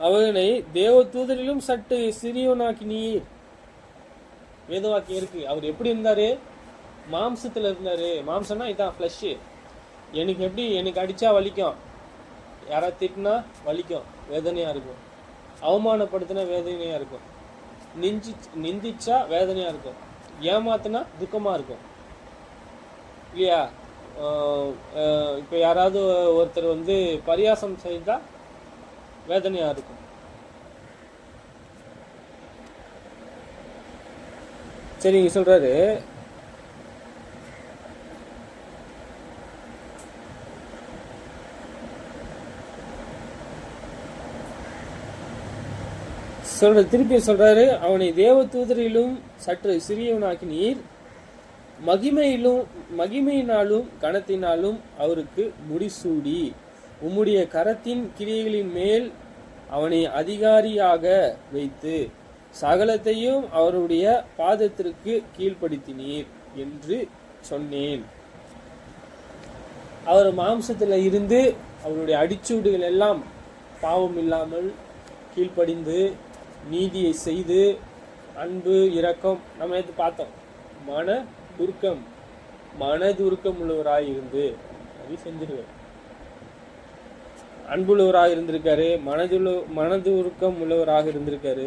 அவனை தேவ தூதரிலும் சற்று சிறியவனாக்கினீர். வேதவாக்கியம் இருக்கு. அவர் எப்படி இருந்தாரு? மாம்சத்துல இருந்தாரு. மாம்சம்னா இதான் ஃப்ளஷ். எனக்கு அடிச்சா வலிக்கும், யாராவது திட்டினா வலிக்கும், வேதனையா இருக்கும். அவமானப்படுத்தினா வேதனையா இருக்கும். நிந்திச்சா வேதனையா இருக்கும். ஏமாத்தினா துக்கமா இருக்கும் இல்லையா? இப்ப யாராவது ஒருத்தர் பரியாசம் செய்தா வேதனையா இருக்கும். சரி, இங்க சொல்றாரு, திருப்பி சொல்றாரு, அவனை தேவ தூதரிலும் சற்று சிறியவனாக்கினீர், மகிமையினாலும் கனத்தினாலும் அவருக்கு முடிசூடி உம்முடைய கரத்தின் கிரியைகளின் மேல் அவனை அதிகாரியாக வைத்து சகலத்தையும் அவருடைய பாதத்திற்கு கீழ்ப்படுத்தினீர் என்று சொன்னேன். அவர் மாம்சத்துல இருந்து அவருடைய அடிச்சூடுகள் எல்லாம் பாவம் இல்லாமல் கீழ்ப்படிந்து நீதியை செய்து அன்பு இரக்கம் நம்ம எடுத்து பார்த்தோம். மனதுருக்கம் உள்ளவராய் இருந்து அது செஞ்சிருக்காரு. அன்புள்ளவராக இருந்திருக்காரு, மனதுருக்கம் உள்ளவராக இருந்திருக்காரு.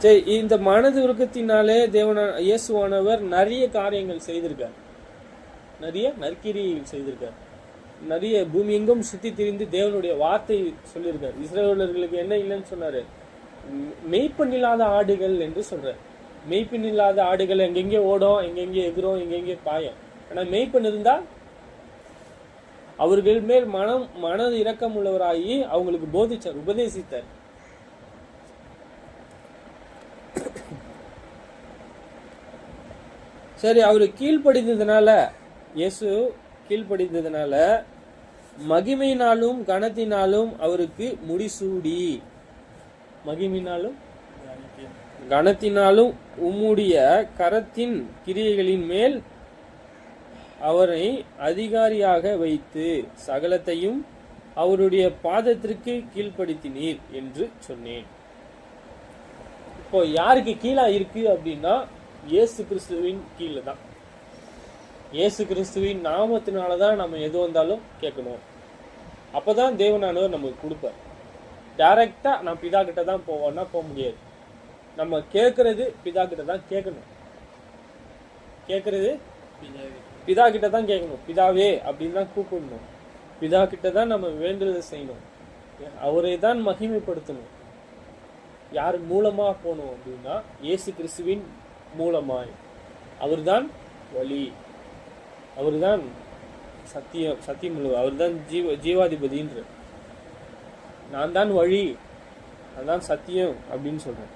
சரி, இந்த மனது உருக்கத்தினாலே இயேசுவானவர் நிறைய காரியங்கள் செய்திருக்கார், நிறைய நற்கிரியைகள் செய்திருக்கார், நிறைய பூமி எங்கும் சுத்தி திரிந்து தேவனுடைய வார்த்தை சொல்லியிருக்காரு. இஸ்ரவேலர்களுக்கு என்ன இல்லைன்னு சொன்னாரு? மெய்ப்பெண் இல்லாத ஆடுகள் என்று சொல்றாரு. மெய்ப்பெண் இல்லாத ஆடுகள் எங்கெங்கே ஓடும், எங்கெங்கே எதிரும், எங்கெங்கே பாயும். ஆனா மெய்ப்பெண் இருந்தா அவர்கள் மேல் மனது இரக்கம் உள்ளவராகி அவங்களுக்கு போதிச்சார், உபதேசித்தார். சரி, அவரு கீழ்ப்படிந்ததுனால, இயேசு கீழ்ப்படிந்ததுனால மகிமையினாலும் கனத்தினாலும் அவருக்கு முடிசூடி, மகிமையினாலும் கனத்தினாலும் உம்முடைய கரத்தின் கிரியைகளின் மேல் அவரை அதிகாரியாக வைத்து சகலத்தையும் அவருடைய பாதத்திற்கு கீழ்ப்படுத்தினீர் என்று சொன்னேன். இப்போ யாருக்கு கீழா இருக்கு அப்படின்னா இயேசு கிறிஸ்துவின் கீழே தான். இயேசு கிறிஸ்துவின் நாமத்தினாலதான் நம்ம எது வந்தாலும் கேட்கணும். அப்பதான் தேவனானவர் நமக்கு கொடுப்பார். டைரக்டா நான் பிதா கிட்ட தான் போவோம்னா போக முடியாது. நம்ம கேட்கறது பிதா கிட்ட தான் கேட்கணும். கேட்கறது பிதா கிட்ட தான் கேட்கணும். பிதாவே அப்படின்னு தான் கூப்பிடணும். பிதா கிட்ட தான் நம்ம வேண்டுதலை செய்யணும். அவரை தான் மகிமைப்படுத்தணும். யார் மூலமா போகணும் அப்படின்னா இயேசு கிறிஸ்துவின் மூலமாய். அவர்தான் வழி, அவர்தான் சத்தியம் உள்ளவர், அவர் தான் ஜீவாதிபதின்ற. நான் தான் வழி, அதுதான் சத்தியம் அப்படின்னு சொல்றேன்.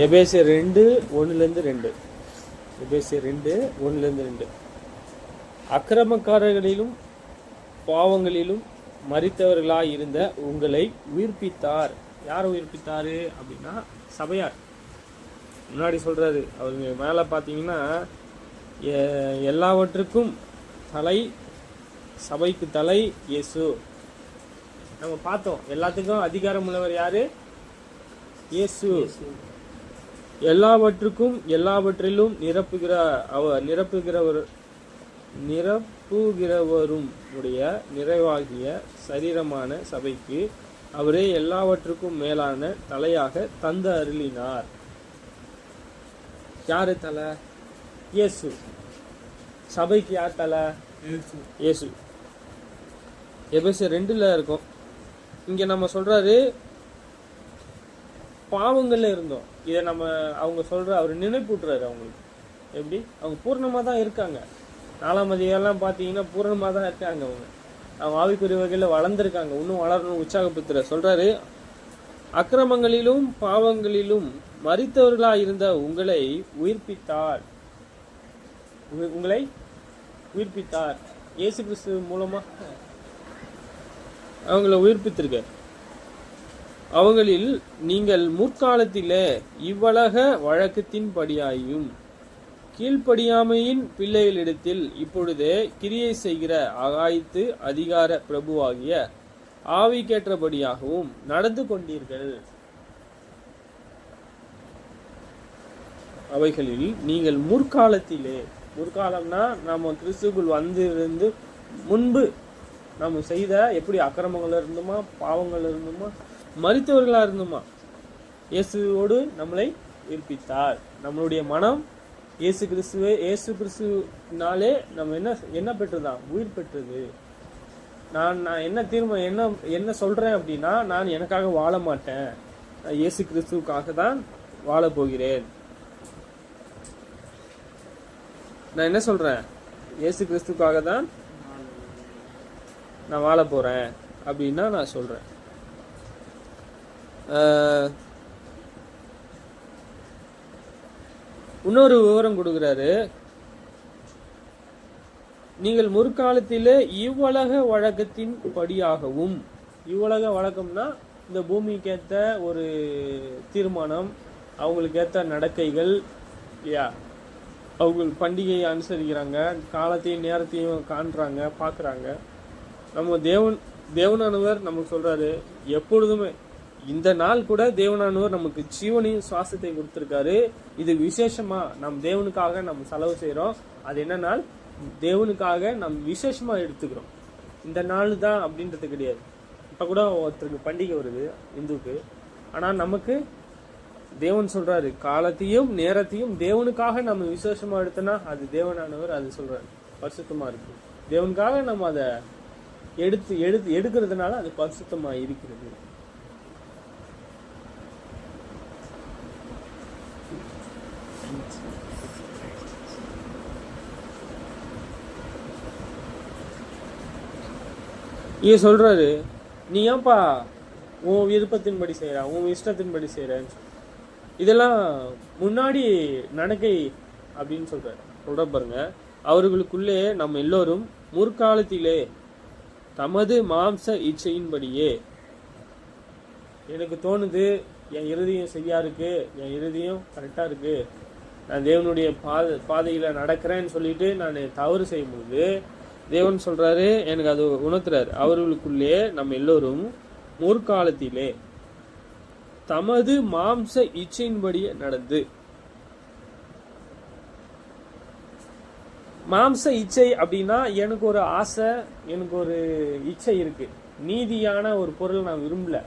எபேசியர் 2:1-2. எபேசியர் 2:1-2. அக்கிரமக்காரர்களிலும் பாவங்களிலும் மரித்தவர்களாய் இருந்த உங்களை உயிர்ப்பித்தார். யார் உயிர்ப்பித்தாரு அப்படின்னா சபையார். முன்னாடி சொல்றாரு, அவங்க மேல பாத்தீங்கன்னா எல்லாவற்றுக்கும் தலை, சபைக்கு தலை இயேசு. நம்ம பார்த்தோம், எல்லாத்துக்கும் அதிகாரம் உள்ளவர் யாரு? இயேசு. எல்லாவற்றுக்கும் எல்லாவற்றிலும் நிரப்புகிறவரும் உடைய நிறைவாகிய சரீரமான சபைக்கு அவரே எல்லாவற்றுக்கும் மேலான தலையாக தந்து அருளினார். யாரு தலை? இயேசு. சபைக்கு யார் தலை? இயேசு. எபேசியர் 2 இருக்கும். இங்க நம்ம சொல்றாரு பாவங்கள்ல இருந்தோம். இதை அவங்க அவர் நினைப்பூட்டுறாரு அவங்களுக்கு. எப்படி? அவங்க பூர்ணமா தான் இருக்காங்க. 4ஆம் அதிகாரம் பாத்தீங்கன்னா பூர்ணமா தான் இருக்காங்க. அவங்க ஆவிக்குரிய வகையில வளர்ந்துருக்காங்க. இன்னும் வளரணும் உற்சாகப்படுத்துற சொல்றாரு. அக்கிரமங்களிலும் பாவங்களிலும் மரித்தவர்களாய் இருந்த உங்களை உயிர்ப்பித்தார். இயேசு கிறிஸ்து மூலமா அவங்கள உயிர்ப்பித்திருக்க. அவங்களில் நீங்கள் முற்காலத்திலே இவ்வளக வழக்கத்தின் படியாயும் கீழ்ப்படியாமையின் பிள்ளைகளிடத்தில் இப்பொழுதே கிரியை செய்கிற ஆகாய்த்து அதிகார பிரபுவாகிய ஆவிக்கேற்றபடியாகவும் நடந்து கொண்டீர்கள். அவைகளில் நீங்கள் முற்காலத்திலே, முற்காலம்னா நம்ம கிறிஸ்துக்குள் வந்திருந்து முன்பு நம்ம செய்த எப்படி அக்கிரமங்கள் இருந்தோமா, பாவங்கள் இருந்தோமா, மரித்தவர்களா இருந்தோமா, இயேசுவோடு நம்மளை உயிர்ப்பித்தார். நம்மளுடைய மனம் இயேசு கிறிஸ்துவினாலே நம்ம என்ன பெற்றதா? உயிர் பெற்றது. நான் என்ன சொல்றேன் அப்படின்னா, நான் எனக்காக வாழ மாட்டேன், நான் இயேசு கிறிஸ்துவுக்காக தான் வாழ போகிறேன். நான் என்ன சொல்றேன்? இயேசு கிறிஸ்துக்காக தான் நான் வாழ போறேன் அப்படின்னா நான் சொல்றேன். இன்னொரு விவரம் கொடுக்கிறாரு. நீங்கள் முற்காலத்திலே இவ்வுலக வழக்கத்தின் படியாகவும், இவ்வுலக வழக்கம்னா இந்த பூமிக்கு ஏற்ற ஒரு தீர்மானம், அவங்களுக்கு ஏற்ற நடக்கைகள், அவங்க பண்டிகையை அனுசரிக்கிறாங்க, காலத்தையும் நேரத்தையும் காண்றாங்க, பார்க்குறாங்க. நம்ம தேவனானவர் நமக்கு சொல்றாரு, எப்பொழுதுமே இந்த நாள் கூட தேவனானவர் நமக்கு ஜீவனையும் சுவாசத்தை கொடுத்துருக்காரு. இது விசேஷமா நம் தேவனுக்காக நம்ம செலவு செய்யறோம். அது என்ன நாள்? தேவனுக்காக நம்ம விசேஷமா எடுத்துக்கிறோம். இந்த நாள் தான் அப்படின்றது கிடையாது. இப்ப கூட ஒருத்தருக்கு பண்டிகை வருது இந்துக்கு, ஆனா நமக்கு தேவன் சொல்றாரு காலத்தையும் நேரத்தையும் தேவனுக்காக நம்ம விசேஷமா எடுத்தோம்னா அது தேவனானவர் அது சொல்றாரு பரிசுத்தமா இருக்கு. தேவனுக்காக நம்ம அதை எடுக்கிறதுனால அது பரிசுத்தமா இருக்கிறது. இங்க சொல்றாரு, நீ ஏன்பா உன் விருப்பத்தின்படி செய்யற, உன் இஷ்டத்தின்படி செய்யறன்னு. இதெல்லாம் முன்னாடி நடக்கை அப்படின்னு சொல்ற பாருங்க. அவர்களுக்குள்ளே நம்ம எல்லோரும் முற்காலத்திலே தமது மாம்ச இச்சையின்படியே, எனக்கு தோணுது என் இருதயம் சரியா இருக்கு, என் இருதயம் கரெக்டா இருக்கு, நான் தேவனுடைய பாதையில நடக்கிறேன்னு சொல்லிட்டு நான் தவறு செய்யும் பொழுது தேவன் சொல்றாரு, எனக்கு அது உணர்த்துறாரு. அவர்களுக்குள்ளே நம்ம எல்லோரும் முற்காலத்திலே தமது மாம்ச இச்சையின்படியே நடந்து. மாம்ச இச்சை அப்படின்னா எனக்கு ஒரு ஆசை, எனக்கு ஒரு இச்சை இருக்கு, நீதியான ஒரு பொருள் நான் விரும்பல,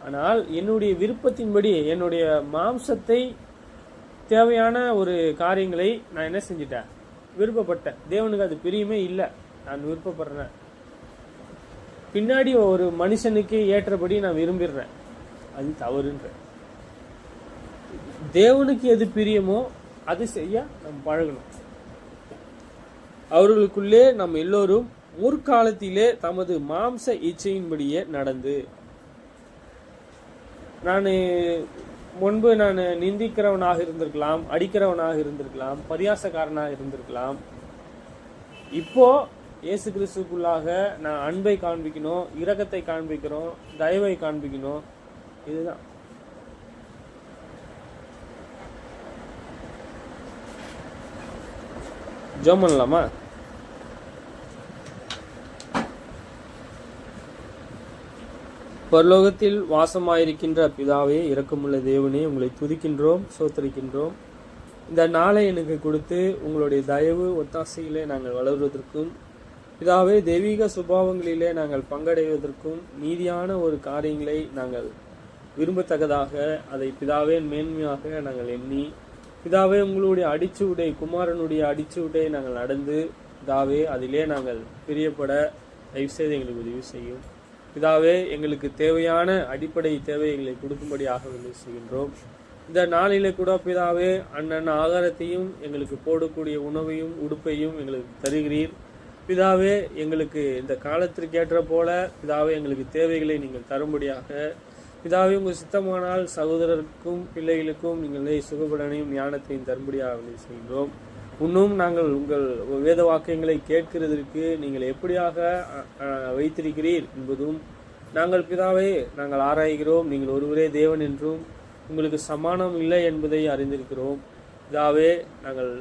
ஆனால் என்னுடைய விருப்பத்தின்படி என்னுடைய மாம்சத்தை தேவையான ஒரு காரியங்களை நான் என்ன செஞ்சிட்டேன், விருப்பப்பட்டேன். தேவனுக்கு அது பிரியமே இல்லை, நான் விருப்பப்படுறேன். பின்னாடி ஒரு மனுஷனுக்கு ஏற்றபடி நான் விரும்பிடுறேன், அது தவறுன்ற. தேவனுக்கு எது பிரியமோ அது செய்ய நம்ம பழகணும். அவர்களுக்குள்ளே நம் எல்லோரும் முற்காலத்திலே தமது மாம்ச இச்சையின்படியே நடந்து. முன்பு நான் நிந்திக்கிறவனாக இருந்திருக்கலாம், அடிக்கிறவனாக இருந்திருக்கலாம், பரியாசக்காரனாக இருந்திருக்கலாம். இப்போ இயேசு கிறிஸ்துக்குள்ளாக நான் அன்பை காண்பிக்கணும், இரக்கத்தை காண்பிக்கிறோம், தயவை காண்பிக்கணும். இதுதான். ஜெபம் பண்ணலாமா? பரலோகத்தில் வாசமாயிருக்கின்ற பிதாவே, இரக்கமுள்ள தேவனே, உங்களை துதிக்கின்றோம், சோத்தரிக்கின்றோம். இந்த நாளை எனக்கு கொடுத்து உங்களுடைய தயவு ஒத்தாசையிலே நாங்கள் வளர்வதற்கும், பிதாவே தெய்வீக சுபாவங்களிலே நாங்கள் பங்கடைவதற்கும், நீதியான ஒரு காரியங்களை நாங்கள் விரும்பத்தக்கதாக அதை பிதாவே மேன்மையாக நாங்கள் எண்ணி, பிதாவே உங்களுடைய அடிச்சுவடை, குமாரனுடைய அடிச்சுவடை நாங்கள் நடந்து, பிதாவே அதிலே நாங்கள் பிரியப்பட தயவுசெய்து எங்களுக்கு உதவி செய்யும். பிதாவே எங்களுக்கு தேவையான அடிப்படை தேவைகளை கொடுக்கும்படியாக உதவி செய்கின்றோம். இந்த நாளிலே கூட பிதாவே அண்ணன் ஆகாரத்தையும் எங்களுக்கு போடக்கூடிய உணவையும் உடுப்பையும் எங்களுக்கு தருகிறீர். பிதாவே எங்களுக்கு இந்த காலத்திற்கு ஏற்ற போல பிதாவே எங்களுக்கு தேவைகளை நீங்கள் தரும்படியாக, பிதாவே உங்கள் சித்தமானால் சகோதரருக்கும் பிள்ளைகளுக்கும் நீங்களே சுகபடனையும் ஞானத்தையும் தரும்படியாக உதவி செய்கின்றோம். இன்னும் நாங்கள் உங்கள் வேத வாக்கியங்களை கேட்கிறதற்கு நீங்கள் எப்படியாக வைத்திருக்கிறீர் என்பதும் நாங்கள் பிதாவே நாங்கள் ஆராய்கிறோம். நீங்கள் ஒருவரே தேவன் என்றும் உங்களுக்கு சமானம் இல்லை என்பதை அறிந்திருக்கிறோம். பிதாவே நாங்கள்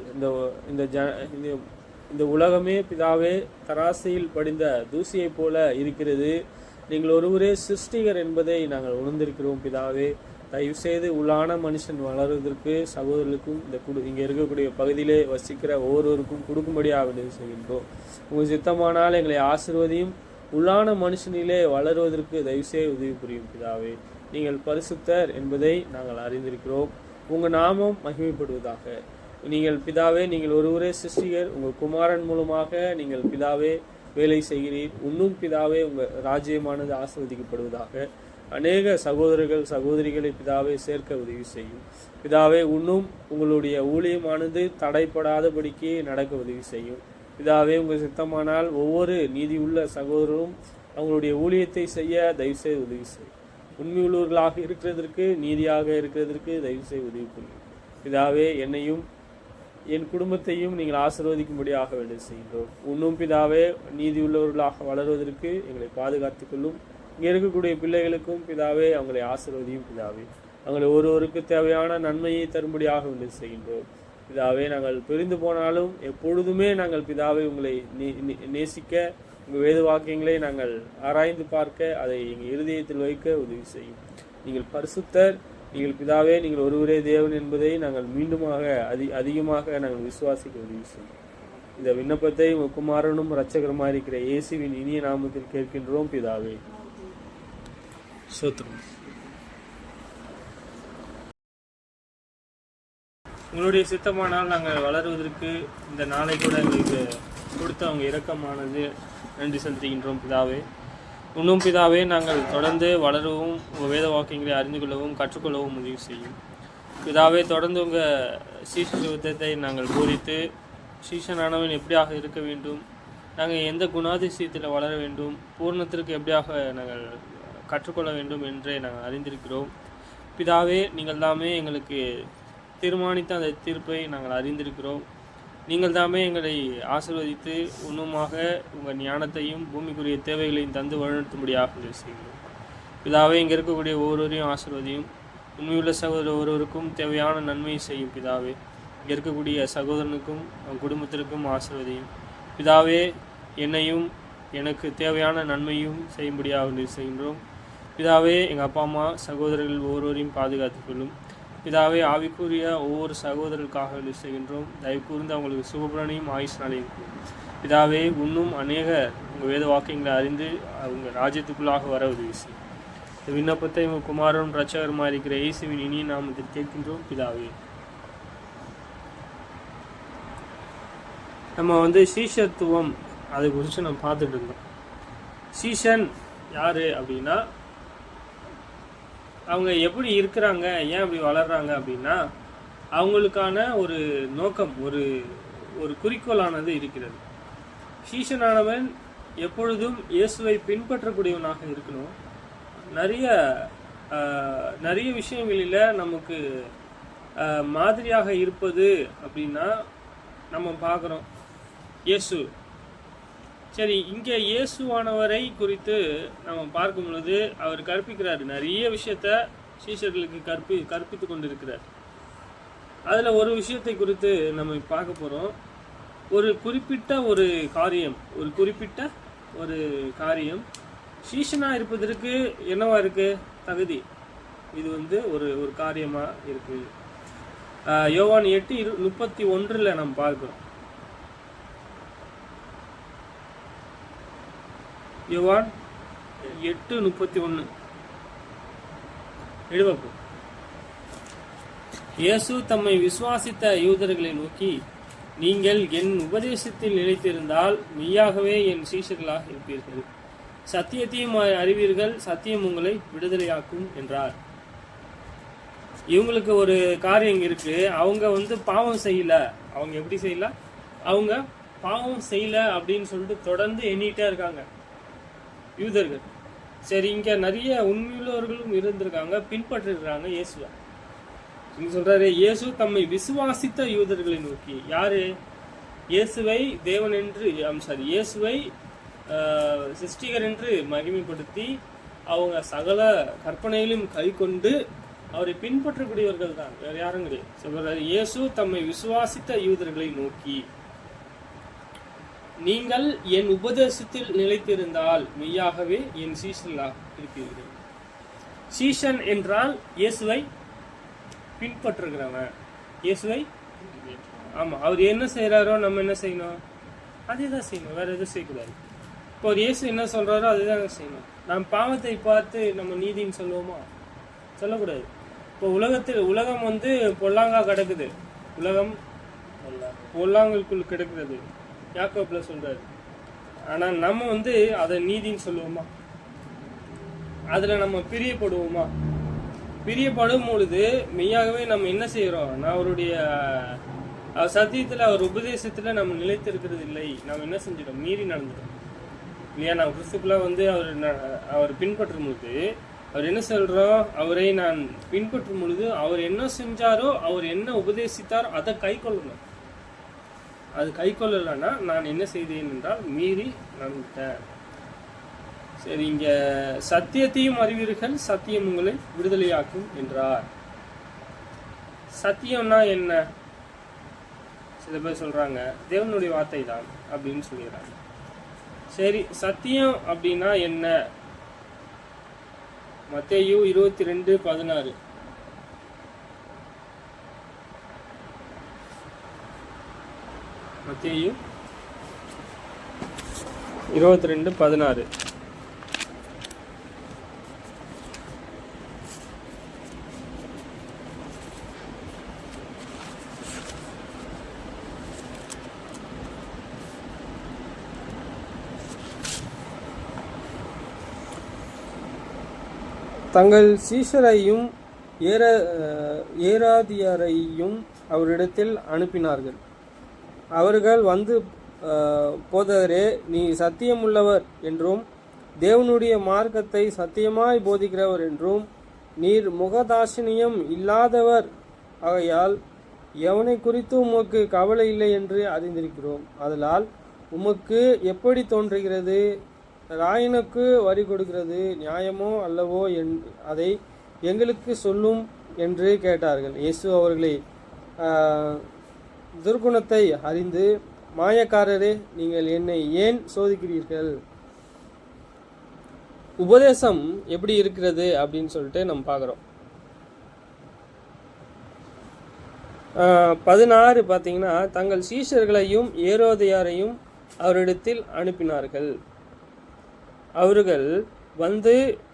இந்த உலகமே பிதாவே தராசையில் படிந்த தூசியை போல இருக்கிறது. நீங்கள் ஒருவரே சிருஷ்டிகர் என்பதை நாங்கள் உணர்ந்திருக்கிறோம். பிதாவே தயவு செய்து உள்ளான மனுஷன் வளர்வதற்கு சகோதரர்களுக்கும் இங்கே இருக்கக்கூடிய பகுதியிலே வசிக்கிற ஒவ்வொருவருக்கும் கொடுக்கும்படியாக உதவி செய்கின்றோம். உங்கள் சித்தமானால் எங்களை ஆசீர்வதியும். உள்ளான மனுஷனிலே வளருவதற்கு தயவுசெய்து உதவி புரியும். பிதாவே நீங்கள் பரிசுத்தர் என்பதை நாங்கள் அறிந்திருக்கிறோம். உங்கள் நாமம் மகிமைப்படுவதாக. நீங்கள் பிதாவே நீங்கள் ஒருவரே சிருஷ்டிகர். உங்கள் குமாரன் மூலமாக நீங்கள் பிதாவே வேலை செய்கிறீர். இன்னும் பிதாவே உங்கள் ராஜ்யமானது ஆசீர்வதிக்கப்படுவதாக. அநேக சகோதரர்கள் சகோதரிகளை பிதாவே சேர்க்க உதவி செய்யும். பிதாவே இன்னும் உங்களுடைய ஊழியமானது தடைப்படாதபடிக்கு நடக்க உதவி செய்யும். பிதாவே உங்கள் சித்தமானால் ஒவ்வொரு நீதியுள்ள சகோதரரும் அவங்களுடைய ஊழியத்தை செய்ய தயவுசெய்து உதவி செய்யும். உண்மையுள்ளவர்களாக இருக்கிறதற்கு, நீதியாக இருக்கிறதற்கு தயவுசெய்து உதவி புரியும். பிதாவே என்னையும் என் குடும்பத்தையும் நீங்கள் ஆசீர்வதிக்கும்படியாக வேண்டி செய்கின்றோம். இன்னும் பிதாவே நீதியுள்ளவர்களாக வளர்வதற்கு எங்களை பாதுகாத்துக் கொள்ளும். இங்கே இருக்கக்கூடிய பிள்ளைகளுக்கும் பிதாவே அவங்களை ஆசீர்வதியும். பிதாவே அவங்களை ஒருவருக்கு தேவையான நன்மையை தரும்படியாக வேண்டி செய்கின்றோம். பிதாவே நாங்கள் பிரிந்து போனாலும் எப்பொழுதுமே நாங்கள் பிதாவே உங்களை நேசிக்க, உங்கள் வேத வாக்கியங்களை நாங்கள் ஆராய்ந்து பார்க்க, அதை எங்கள் இருதயத்தில் வைக்க உதவி செய்யும். நீங்கள் பரிசுத்தர், நீங்கள் பிதாவே நீங்கள் ஒருவரே தேவன் என்பதை நாங்கள் மீண்டுமாக அதிகமாக நாங்கள் விசுவாசிக்க உதவி செய்யும். இந்த விண்ணப்பத்தை உங்கள் குமாரனும் இரட்சகருமாக இருக்கிற இயேசுவின் இனிய நாமத்தில் கேட்கின்றோம் பிதாவே. சோத்திரம். உங்களுடைய சித்தமானால் நாங்கள் வளருவதற்கு இந்த நாளை கூட எங்களுக்கு கொடுத்த அவங்க இரக்கமானது நன்றி செலுத்துகின்றோம் பிதாவே. இன்னும் பிதாவே நாங்கள் தொடர்ந்து வளரவும் உங்கள் வேத வாக்கியங்களை அறிந்து கொள்ளவும் கற்றுக்கொள்ளவும் உதவி செய்யும். பிதாவே தொடர்ந்து உங்கள் சீஷத்துவத்தை நாங்கள் போதித்து சீஷனானவன் எப்படியாக இருக்க வேண்டும், நாங்கள் எந்த குணாதிசயத்தில் வளர வேண்டும், பூர்ணத்திற்கு எப்படியாக நாங்கள் கற்றுக்கொள்ள வேண்டும் என்றே நாங்கள் அறிந்திருக்கிறோம். பிதாவே நீங்கள் தாமே எங்களுக்கு தீர்மானித்த அந்த தீர்ப்பை நாங்கள் அறிந்திருக்கிறோம். நீங்கள் தாமே எங்களை ஆசீர்வதித்து இன்னுமாக உங்கள் ஞானத்தையும் பூமிக்குரிய தேவைகளையும் தந்து வழிநடத்தும்படியாக உதவி செய்கிறோம். பிதாவே இங்கே இருக்கக்கூடிய ஒவ்வொருவரையும் ஆசீர்வதியும். உண்மையுள்ள சகோதரர் ஒருவருக்கும் தேவையான நன்மையை செய்யும். பிதாவே இங்கே இருக்கக்கூடிய சகோதரனுக்கும் அவன் குடும்பத்திற்கும் ஆசீர்வதியும். பிதாவே என்னையும் எனக்கு தேவையான நன்மையும் செய்யும்படியாக உதவி செய்கின்றோம். பிதாவே எங்கள் அப்பா அம்மா சகோதரர்கள் ஒவ்வொருவரையும் பாதுகாத்துக் கொள்ளும். பிதாவே ஆவிக்குரிய ஒவ்வொரு சகோதரர்களுக்காக உதவி செய்கின்றோம். தயவு கூர்ந்து அவங்களுக்கு சுகபலனையும் ஆயுஷ்னாலையும் பிதாவே இன்னும் அநேக உங்கள் வேத வாக்கியங்களை அறிந்து அவங்க ராஜ்யத்துக்குள்ளாக வர உதவி செய்யும். இந்த விண்ணப்பத்தை உங்கள் குமாரனும் இரட்சகருமாக இருக்கிற இயேசுவின் இனிய நாமத்தில் கேட்கின்றோம் பிதாவே. நம்ம சீஷத்துவம் அதை குறித்து நம்ம பார்த்துட்டு இருந்தோம். சீஷன் யார் அப்படின்னா அவங்க எப்படி இருக்கிறாங்க, ஏன் அப்படி வளர்கிறாங்க அப்படின்னா அவங்களுக்கான ஒரு நோக்கம், ஒரு குறிக்கோளானது இருக்கிறது. சீஷனானவன் எப்பொழுதும் இயேசுவை பின்பற்றக்கூடியவனாக இருக்கணும். நிறைய விஷயங்களில் நமக்கு மாதிரியாக இருப்பது அப்படின்னா நம்ம பார்க்குறோம் இயேசு. சரி, இங்கே இயேசுவானவரை குறித்து நம்ம பார்க்கும் பொழுது அவர் கற்பிக்கிறார், நிறைய விஷயத்த சீஷர்களுக்கு கற்பித்து கொண்டிருக்கிறார். அதில் ஒரு விஷயத்தை குறித்து நம்ம பார்க்க போகிறோம். ஒரு குறிப்பிட்ட காரியம் சீஷனாக இருப்பதற்கு என்னவா இருக்கு தகுதி, இது ஒரு காரியமாக இருக்கு. யோவான் 8:31 நம்ம பார்க்கிறோம். யோவான் 8:31 எழுவப்போம். இயேசு தம்மை விசுவாசித்த யூதர்களை நோக்கி, நீங்கள் என் உபதேசத்தில் நிலைத்திருந்தால் மெய்யாகவே என் சீஷர்களாக இருப்பீர்கள், சத்தியத்தையும் அறிவீர்கள், சத்தியம் உங்களை விடுதலையாக்கும் என்றார். இவங்களுக்கு ஒரு காரியம் இருக்கு. அவங்க பாவம் செய்யல. அவங்க எப்படி செய்யல? அவங்க பாவம் செய்யல அப்படின்னு சொல்லிட்டு தொடர்ந்து எண்ணிட்டே இருக்காங்க யூதர்கள். சரி, இங்க நிறைய உண்மையுள்ளவர்களும் இருந்திருக்காங்க, பின்பற்றிருக்காங்க இயேசுவை. இங்க சொல்றாரு, இயேசு தம்மை விசுவாசித்த யூதர்களை நோக்கி. யாரு? இயேசுவை தேவன் என்று இயேசுவை சிருஷ்டிகர் என்று மகிமைப்படுத்தி அவங்க சகல கற்பனையிலும் கை கொண்டு அவரை பின்பற்றக்கூடியவர்கள் தான், வேற யாரும் கிடையாது. சொல்றாரு, இயேசு தம்மை விசுவாசித்த யூதர்களை நோக்கி, நீங்கள் என் உபதேசத்தில் நிலைத்திருந்தால் மெய்யாகவே என் சீஷர்களாக இருப்பீர்கள். சீஷன் என்றால் இயேசுவை பின்பற்றுகிறவன். இயேசுவை, ஆமா, அவர் என்ன செய்யறாரோ நம்ம என்ன செய்யணும்? அதே தான் செய்யணும், வேற எதுவும் செய்யக்கூடாது. இப்போ ஒரு இயேசு என்ன சொல்றாரோ அதுதான் செய்யணும். நாம் பாவத்தை பார்த்து நம்ம நீதின்னு சொல்லுவோமா? சொல்லக்கூடாது. இப்போ உலகம் பொல்லாங்கா கிடக்குது. உலகம் பொல்லாங்களுக்குள் கிடக்கிறது யாக்கோப்ல சொல்றாரு. ஆனா நம்ம அதை நீதின்னு சொல்லுவோமா? அதுல நம்ம பிரியப்படுவோமா? பிரியப்படும் பொழுது மெய்யாகவே நம்ம என்ன செய்யறோம்? நான் அவருடைய சத்தியத்துல, அவர் உபதேசத்துல நம்ம நிலைத்திருக்கிறது இல்லை. நம்ம என்ன செஞ்சிடும்? மீறி நடந்துடும் இல்லையா? நான் கிறிஸ்துக்குள்ள அவர் பின்பற்றும் பொழுது அவர் என்ன சொல்றோம்? அவரை நான் பின்பற்றும் பொழுது அவர் என்ன செஞ்சாரோ, அவர் என்ன உபதேசித்தாரோ அதை கை கொள்ளணும். அது கை கொள்ளலைன்னா நான் என்ன செய்தேன் என்றால் மீறி நடந்துட்டேன். சரி, இங்க சத்தியத்தையும் அறிவீர்கள், சத்தியம் உங்களை விடுதலையாக்கும் என்றார். சத்தியம்னா என்ன? சில பேர் சொல்றாங்க தேவனுடைய வார்த்தை தான் அப்படின்னு சொல்லிடுறாங்க. சரி, சத்தியம் அப்படின்னா என்ன? மத்தேயு 22:16. மத்தேயு 22:16. தங்கள் சீஷரையும் ஏராதியரையும் அவரிடத்தில் அனுப்பினார்கள். அவர்கள் போதகரே, நீ சத்தியமுள்ளவர் என்றும் தேவனுடைய மார்க்கத்தை சத்தியமாய் போதிக்கிறவர் என்றும் நீர் முகதாசினியம் இல்லாதவர் ஆகையால் எவனை குறித்து உமக்கு கவலை இல்லை என்று அறிந்திருக்கிறோம். அதனால் உமக்கு எப்படி தோன்றுகிறது? ராயனுக்கு வரி கொடுக்கிறது நியாயமோ அல்லவோ அதை எங்களுக்கு சொல்லும் என்று கேட்டார்கள். இயேசு அவர்களை துர்குணத்தை அறிந்து, மாயக்காரரே, நீங்கள் என்னை ஏன் சோதிக்கிறீர்கள்? உபதேசம் எப்படி இருக்கிறது அப்படின்னு சொல்லிட்டு நம்ம பார்க்குறோம். 16 பார்த்தீங்கன்னா, தங்கள் சீஷர்களையும் ஏரோதியாரையும் அவரிடத்தில் அனுப்பினார்கள். அவர்கள்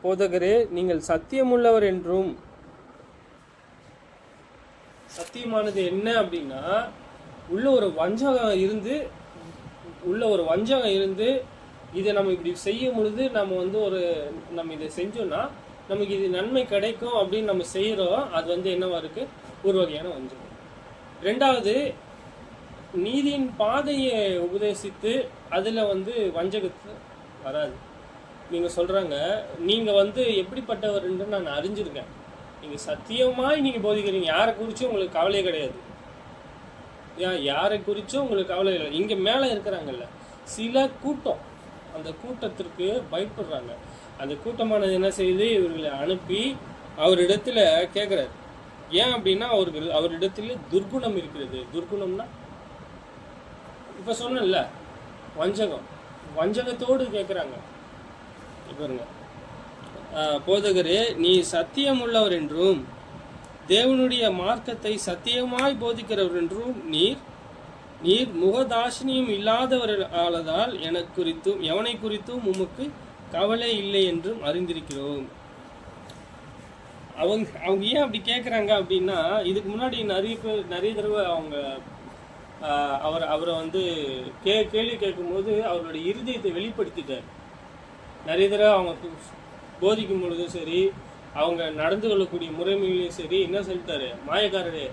போதகரே, நீங்கள் சத்தியமுள்ளவர் என்றும், சத்தியமானது என்ன அப்படின்னா உள்ள ஒரு வஞ்சகம் இருந்து இதை நம்ம இப்படி செய்யும் பொழுது நம்ம இதை செஞ்சோம்னா நமக்கு இது நன்மை கிடைக்கும் அப்படின்னு நம்ம செய்யறோம். அது என்னவா இருக்கு? ஒரு வகையான வஞ்சகம். ரெண்டாவது, நீதியின் பாதையை உபதேசித்து அதில் வந்து வஞ்சகத்து வராது. நீங்கள் சொல்கிறாங்க, நீங்கள் வந்து எப்படிப்பட்டவர்ன்னு நான் அறிஞ்சிருக்கேன், நீங்கள் சத்தியமாய் நீங்கள் போதிக்கிறீங்க, யாரை குறிச்சும் உங்களுக்கு கவலையே கிடையாது. யாரை குறிச்சும் உங்களுக்கு கவலை இல்லை. இங்கே மேலே இருக்கிறாங்கல்ல சில கூட்டம், அந்த கூட்டத்திற்கு பயப்படுறாங்க. அந்த கூட்டமானது என்ன செய்யுது, இவர்களை அனுப்பி அவரிடத்துல கேட்குறாரு. ஏன் அப்படின்னா அவரிடத்துல துர்குணம் இருக்கிறது. துர்குணம்னா இப்போ சொன்னல வஞ்சகத்தோடு கேட்குறாங்க. பாருங்க, போதகரே, நீ சத்தியம் உள்ளவர் என்றும் தேவனுடைய மார்க்கத்தை சத்தியமாய் போதிக்கிறவர் என்றும் நீர் முகதாசினியம் இல்லாதவர் ஆளதால் எவனை குறித்தும் உமக்கு கவலை இல்லை என்றும் அறிந்திருக்கிறோம். அவங்க ஏன் அப்படி கேட்குறாங்க அப்படின்னா, இதுக்கு முன்னாடி நிறைய தடவை அவங்க அவரை வந்து கேள்வி கேட்கும்போது அவருடைய இருதயத்தை வெளிப்படுத்திட்டார். நிறைய தடவை அவங்க போதிக்கும் பொழுதும் சரி, அவங்க நடந்து கொள்ளக்கூடிய முறைமையிலையும் சரி, என்ன சொல்லிட்டாரு, மாயக்காரரே,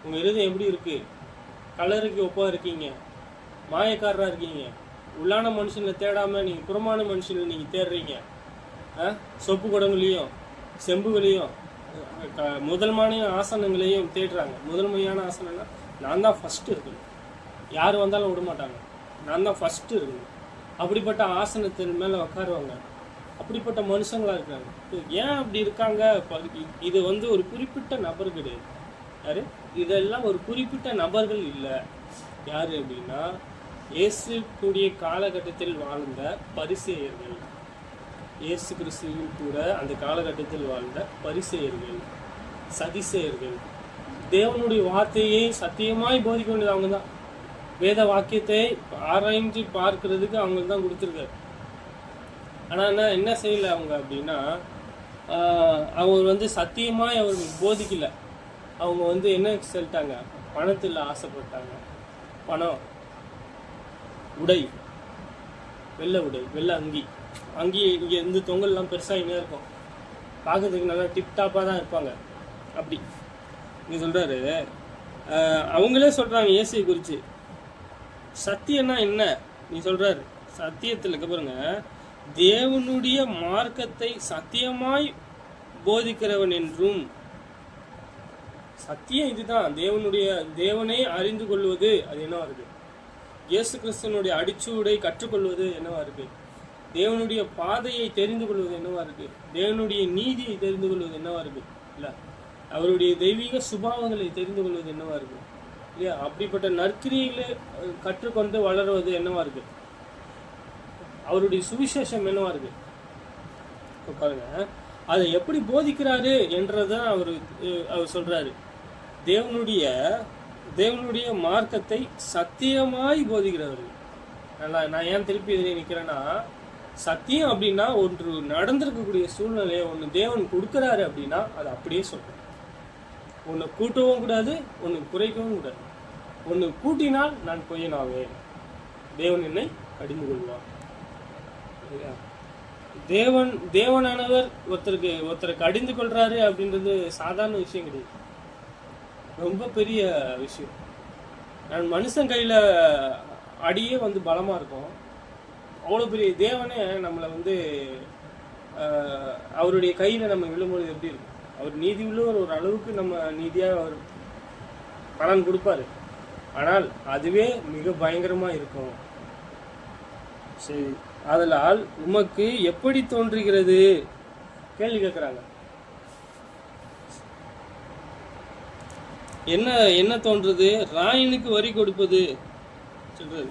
உங்கள் இருதயம் எப்படி இருக்கு, கலருக்கு ஒப்பா இருக்கீங்க, மாயக்காரராக இருக்கீங்க, உள்ளான மனுஷனை தேடாமல் நீங்கள் புறமான மனுஷனை நீங்கள் தேடுறீங்க, சொப்பு குடங்களையும் செம்புகளையும் முதன்மையான ஆசனங்களையும் தேடுறாங்க. முதன்மையான ஆசனம்னா நான் தான் ஃபஸ்ட்டு இருக்கணும், யார் வந்தாலும் விட மாட்டாங்க, நான் தான் ஃபஸ்ட்டு இருக்கணும், அப்படிப்பட்ட ஆசனத்தின் மேலே உட்காருவாங்க. அப்படிப்பட்ட மனுஷங்களாக இருக்காங்க. ஏன் அப்படி இருக்காங்க? இது வந்து ஒரு குறிப்பிட்ட நபர் கிடையாது. யாரு இதெல்லாம் ஒரு குறிப்பிட்ட நபர்கள் இல்லை. யார் அப்படின்னா, இயேசு கூடிய காலகட்டத்தில் வாழ்ந்த பரிசேயர்கள், இயேசு கிறிஸ்துவின் கூட அந்த காலகட்டத்தில் வாழ்ந்த பரிசேயர்கள், சதிசேயர்கள், தேவனுடைய வார்த்தையை சத்தியமாய் போதிக்க வேண்டியது அவங்க தான். வேத வாக்கியத்தை ஆராய்ந்து பார்க்கறதுக்கு அவங்களுக்கு தான் கொடுத்துருக்காரு. ஆனால் என்ன செய்யலை அவங்க அப்படின்னா, அவர் வந்து சத்தியமாய் அவர்களுக்கு போதிக்கல. அவங்க வந்து என்ன சொல்லிட்டாங்க, பணத்தில் ஆசைப்பட்டாங்க. பணம், உடை, வெள்ளை உடை, வெள்ளை அங்கி இங்கே இருந்து தொங்கல்லாம் பெருசாக இங்கே இருக்கும், பார்க்கறதுக்கு நல்லா டிப்டாப்பாக தான் இருப்பாங்க. அப்படி இங்கே சொல்கிறாரு. அவங்களே சொல்கிறாங்க இயேசுவை குறித்து, சத்தியம்னா என்ன நீ சொல்கிறாரு. சத்தியத்தில் இருக்க பாருங்க, தேவனுடைய மார்க்கத்தை சத்தியமாய் போதிக்கிறவன் என்றும். சத்தியம் இதுதான், தேவனை அறிந்து கொள்வது. அது என்னவா இருக்கு? இயேசு கிறிஸ்துவனுடைய அடிச்சூடை கற்றுக்கொள்வது என்னவா இருக்கு? தேவனுடைய பாதையை தெரிந்து கொள்வது என்னவா இருக்கு? தேவனுடைய நீதியை தெரிந்து கொள்வது என்னவா இருக்கு? இல்லை, அவருடைய தெய்வீக சுபாவங்களை தெரிந்து கொள்வது என்னவா இருக்கு? இல்லையா? அப்படிப்பட்ட நற்கிரிகளை கற்றுக்கொண்டு வளருவது என்னவா இருக்கு? அவருடைய சுவிசேஷம் என்னவா இருக்கு? பாருங்க, அதை எப்படி போதிக்கிறாரு என்றதான் அவர் சொல்றாரு. தேவனுடைய மார்க்கத்தை சத்தியமாய் போதிக்கிறவர்கள். நான் ஏன் திருப்பி இதில் நிற்கிறேன்னா, சத்தியம் அப்படின்னா ஒன்று நடந்திருக்கக்கூடிய சூழ்நிலையை ஒன்று தேவன் கொடுக்குறாரு அப்படின்னா அது அப்படியே சொல்றேன். ஒன்று கூட்டவும் கூடாது, ஒன்று குறைக்கவும் கூடாது. ஒன்று கூட்டினால் நான் பொய்யனாவேன், தேவன் என்னை கடிந்து கொள்வார். தேவனானவர் ஒருத்தரை கடிந்து கொள்றாரு அப்படின்றது சாதாரண விஷயம் கிடையாது, ரொம்ப பெரிய விஷயம். நான் மனுஷன் கையில் அடியே வந்து பலமாக இருக்கும். அவ்வளோ பெரிய தேவனே நம்மளை வந்து அவருடைய கையில் நம்ம விழும்பொழுது எப்படி இருக்கும்? அவர் நீதி உள்ளவர், ஒரு அளவுக்கு நம்ம நீதியாக அவர் பலன் கொடுப்பாரு. ஆனால் அதுவே மிக பயங்கரமாக இருக்கும். சரி, அதனால் உமக்கு எப்படி தோன்றுகிறது? கேள்வி கேட்குறாங்க. என்ன தோன்றுறது? ராயனுக்கு வரி கொடுப்பது சொல்றது,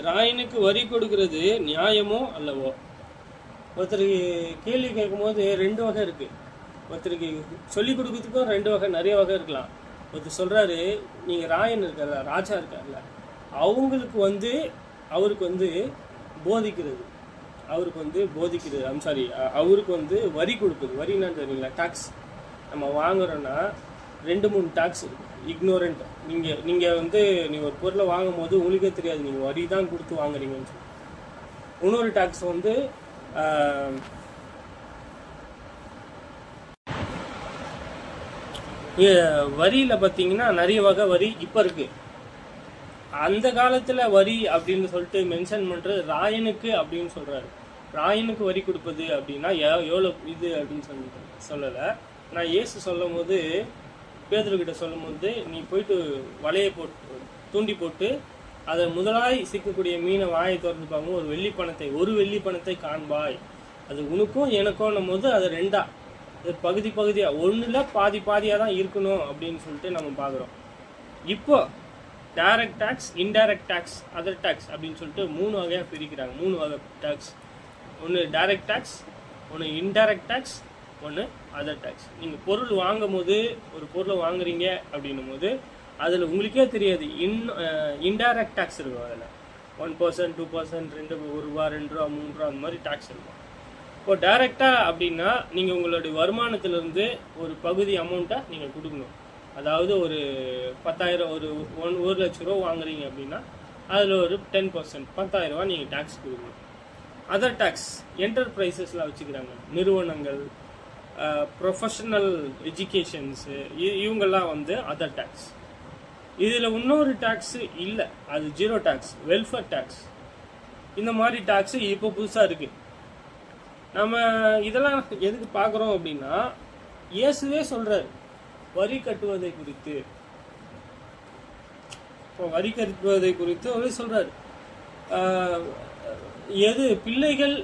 ராயனுக்கு வரி கொடுக்கிறது நியாயமோ அல்லவோ? ஒருத்தருக்கு கேள்வி கேட்கும்போது ரெண்டு வகை இருக்கு. ஒருத்தருக்கு சொல்லிக் கொடுக்கறதுக்கும் ரெண்டு வகை, நிறைய வகை இருக்கலாம். ஒருத்தர் சொல்றாரு, நீங்க ராயன் இருக்கார்ல, ராஜா இருக்கார்ல, அவருக்கு வந்து போதிக்கிறது, அவருக்கு வந்து வரி கொடுக்குது. வரின்னா தெரியுங்களா? டாக்ஸ். நம்ம வாங்குறோன்னா 2-3 டாக்ஸ் இருக்கு. இக்னோரண்ட், நீங்கள் வந்து நீங்கள் ஒரு பொருளை வாங்கும் போது உங்களுக்கே தெரியாது நீங்கள் வரி தான் கொடுத்து வாங்குறீங்கன்னு சொல்லி. இன்னொரு டாக்ஸ் வந்து வரியில் பார்த்தீங்கன்னா நிறைய வகை வரி இப்போ இருக்குது. அந்த காலத்துல வரி அப்படின்னு சொல்லிட்டு மென்ஷன் பண்றது ராயனுக்கு அப்படின்னு சொல்றாரு. ராயனுக்கு வரி கொடுப்பது அப்படின்னா எவ்வளோ இது அப்படின்னு சொல்லலை. நான் இயேசு சொல்லும் போது, பேதுருக்கிட்ட சொல்லும் போது, நீ போயிட்டு வலையை போட்டு தூண்டி போட்டு அதை முதலாய் சிக்கக்கூடிய மீனை வாயை திறந்து பார்க்கும் ஒரு வெள்ளி பணத்தை காண்பாய், அது உனக்கும் எனக்கும் போது அது ரெண்டா, அது பகுதியாக ஒன்றுல பாதியாக தான் இருக்கணும் அப்படின்னு சொல்லிட்டு நம்ம பார்க்குறோம். இப்போ direct tax, indirect tax, other tax அப்படின்னு சொல்லிட்டு 3 வகையாக பிரிக்கிறாங்க. 3 வகை டேக்ஸ். ஒன்று டைரக்ட் டேக்ஸ், ஒன்று இன்டைரக்ட் டேக்ஸ், ஒன்று அதர் டேக்ஸ். நீங்கள் பொருள் வாங்கும் போது, ஒரு பொருளை வாங்குறீங்க அப்படின்னும் போது அதில் உங்களுக்கே தெரியாது இன்டைரக்ட் டேக்ஸ் இருக்கும். அதில் 1%, 2%, 1 ரூபா, 2 ரூபா, 3 ரூபா அந்த மாதிரி டேக்ஸ் இருக்கும். இப்போ டைரெக்டாக அப்படின்னா நீங்கள் உங்களுடைய வருமானத்திலிருந்து ஒரு பகுதி அமௌண்ட்டை நீங்கள் கொடுக்கணும். அதாவது ஒரு 10,000, ஒரு லட்ச ரூபா வாங்குறீங்க அப்படின்னா அதில் ஒரு 10%, 10,000 ரூபா நீங்கள் டேக்ஸ் கொடுக்கணும். அதர் டேக்ஸ் என்டர்பிரைசஸில் வச்சுக்கிறாங்க, நிறுவனங்கள், ப்ரொஃபஷனல் எஜுகேஷன்ஸு, இவங்கெல்லாம் அதர் டேக்ஸ். இதில் இன்னொரு டேக்ஸு இல்லை, அது ஜீரோ டேக்ஸ், வெல்ஃபேர் டேக்ஸ். இந்த மாதிரி டேக்ஸு இப்போ புதுசாக இருக்குது. நம்ம இதெல்லாம் எதுக்கு பார்க்குறோம் அப்படின்னா, இயேசுவே சொல்கிறார் வரி கட்டுவதை குறித்து. இப்போ வரி கட்டுவதை குறித்து அவர் சொல்கிறார். எது பிள்ளைகள்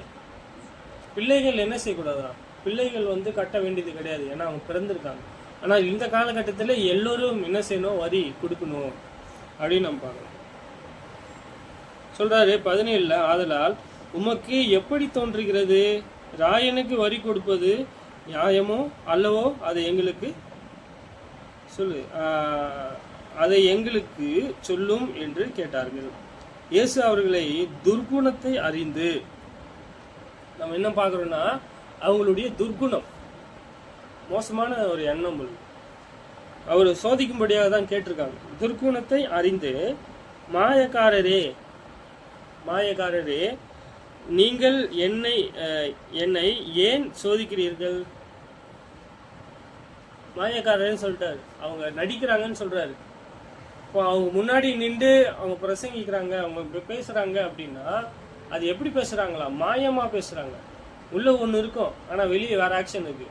என்ன செய்யக்கூடாதா? பிள்ளைகள் கட்ட வேண்டியது கிடையாது, ஏன்னா அவங்க பிறந்திருக்காங்க. ஆனால் இந்த காலகட்டத்தில் எல்லோரும் என்ன செய்யணும்? வரி கொடுக்கணும் அப்படின்னு நம்ம பார்க்கணும். சொல்றாரு 17, ஆதலால் உமக்கு எப்படி தோன்றுகிறது? ராயனுக்கு வரி கொடுப்பது நியாயமோ அல்லவோ? அதை எங்களுக்கு சொல்லு, அதை எங்களுக்கு சொல்லும் என்று கேட்டார்கள். இயேசு அவர்களை துர்குணத்தை அறிந்து, நம்ம என்ன பார்க்குறோம்னா அவங்களுடைய துர்குணம், மோசமான ஒரு எண்ணம் அவர் சோதிக்கும்படியாக தான் கேட்டிருக்காங்க. துர்குணத்தை அறிந்து, மாயக்காரரே நீங்கள் என்னை ஏன் சோதிக்கிறீர்கள்? மாயக்காரர்னு சொல்லிட்டாரு, அவங்க நடிக்கிறாங்கன்னு சொல்றாரு. இப்போ அவங்க முன்னாடி நின்று அவங்க பிரசங்கிக்கிறாங்க, அவங்க பேசுறாங்க அப்படின்னா அது எப்படி பேசுறாங்களா? மாயமா பேசுறாங்க. உள்ள ஒன்று இருக்கும் ஆனா வெளியே வேற ஆக்ஷன் இருக்கு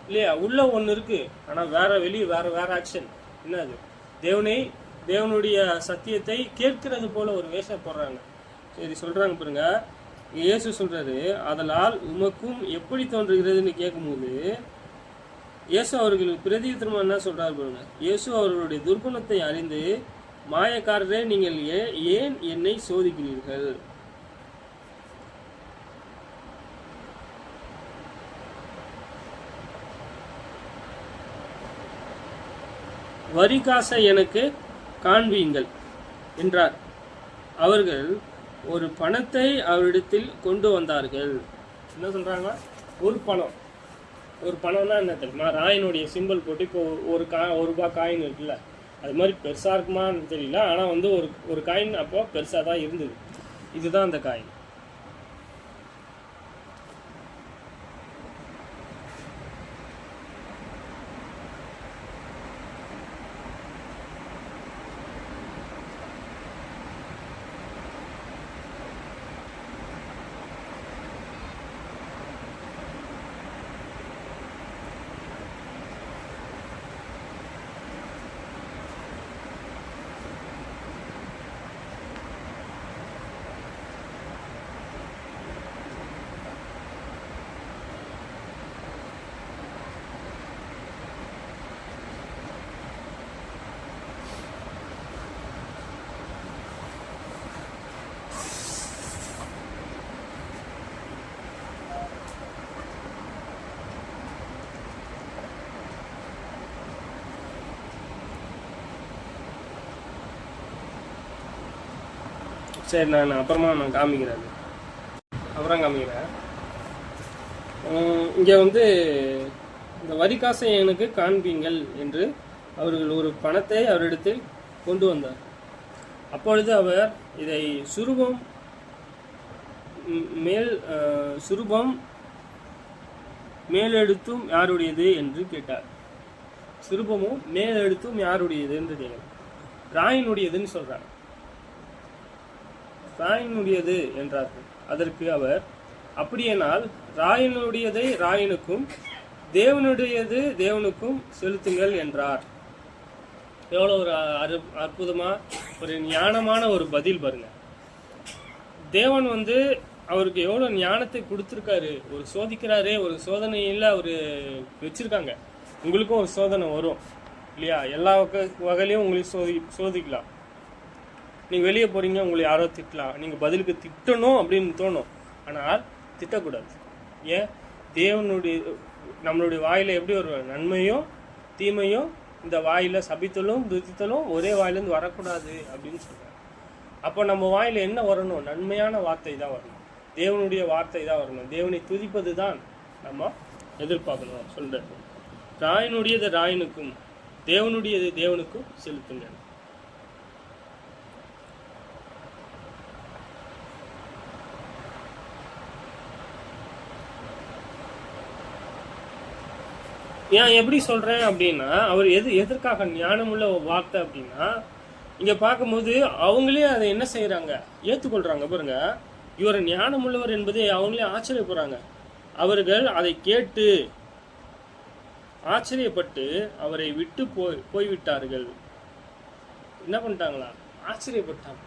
இல்லையா? உள்ள ஒன்று இருக்கு ஆனா வெளியே வேற ஆக்ஷன். என்னது? தேவனுடைய சத்தியத்தை கேட்கிறது போல ஒரு வேஷம் போடுறாங்க. சரி, சொல்றாங்க பாருங்க. இயேசு சொல்றாரு, அதனால் உமக்கும் எப்படி தோன்றுகிறதுன்னு கேட்கும்போது இயேசு அவர்களுக்கு பிரதியுத்தரமா என்ன சொல்றாரு பாருங்க. இயேசு அவர்களுடைய துர்குணத்தை அறிந்து, மாயக்காரரே நீங்கள் ஏன் என்னை சோதிக்கிறீர்கள்? வரி காசை எனக்கு காண்பீங்கள் என்றார். அவர்கள் ஒரு பணத்தை அவரிடத்தில் கொண்டு வந்தார்கள். என்ன சொல்றாங்க? ஒரு பணம்னா என்ன தெரியுமா? ராயனுடைய சிம்பிள் போட்டு, இப்போ ஒரு ரூபாய் காயின் இருக்குல்ல, அது மாதிரி பெருசா இருக்குமான்னு தெரியல, ஆனா ஒரு காயின் அப்போ பெருசா தான் இருந்தது. இதுதான் அந்த காயின். சரி, நான் அப்புறமா காமிக்கிறேன். இங்கே இந்த வரி காசை எனக்கு காண்பீங்கள் என்று அவர்கள் ஒரு பணத்தை அவரிடத்தில் கொண்டு வந்தார். அப்பொழுது அவர் இதை சுரூபம் மேலெடுத்தும் யாருடையது என்று கேட்டார். சுரூபமும் மேலெடுத்தும் யாருடையது என்று கேட்டார். ராயினுடையதுன்னு சொல்றாங்க. ராயனுடையது என்றார்கள். அதற்கு அவர், அப்படியானால் ராயனுடையதை ராயனுக்கும் தேவனுடையது தேவனுக்கும் செலுத்துங்கள் என்றார். எவ்வளோ ஒரு அற்புதமா ஒரு ஞானமான ஒரு பதில் பாருங்க. தேவன் அவருக்கு எவ்வளோ ஞானத்தை கொடுத்துருக்காரு. ஒரு சோதிக்கிறாரே, ஒரு சோதனையில் அவர் வச்சிருக்காங்க. உங்களுக்கும் ஒரு சோதனை வரும் இல்லையா? எல்லா வகையிலையும் உங்களுக்கு சோதிக்கலாம். நீங்கள் வெளியே போகிறீங்க, உங்களை யாரோ திட்டலாம், நீங்கள் பதிலுக்கு திட்டணும் அப்படின்னு தோணும். ஆனால் திட்டக்கூடாது. ஏன்? நம்மளுடைய வாயில் எப்படி ஒரு நன்மையும் தீமையும் இந்த வாயில் சபித்தலும் துதித்தலும் ஒரே வாயிலேருந்து வரக்கூடாது அப்படின்னு சொல்கிறாங்க. அப்போ நம்ம வாயில் என்ன வரணும்? நன்மையான வார்த்தை தான் வரணும், தேவனுடைய வார்த்தை தான் வரணும், தேவனை துதிப்பது தான் நம்ம எதிர்பார்க்கணும். சொல்கிறது, ராயனுடையது ராயனுக்கும் தேவனுடையது தேவனுக்கும் செலுத்துங்க. ஏன் எப்படி சொல்கிறேன் அப்படின்னா, அவர் எதற்காக ஞானமுள்ள வார்த்தை அப்படின்னா, இங்கே பார்க்கும்போது அவங்களே அதை என்ன செய்கிறாங்க? ஏற்றுக்கொள்கிறாங்க. பாருங்க, இவர் ஞானமுள்ளவர் என்பதை அவங்களே ஆச்சரியப்படுறாங்க. அவர்கள் அதை கேட்டு ஆச்சரியப்பட்டு அவரை விட்டு போய்விட்டார்கள். என்ன பண்ணிட்டாங்களா? ஆச்சரியப்பட்டாங்க.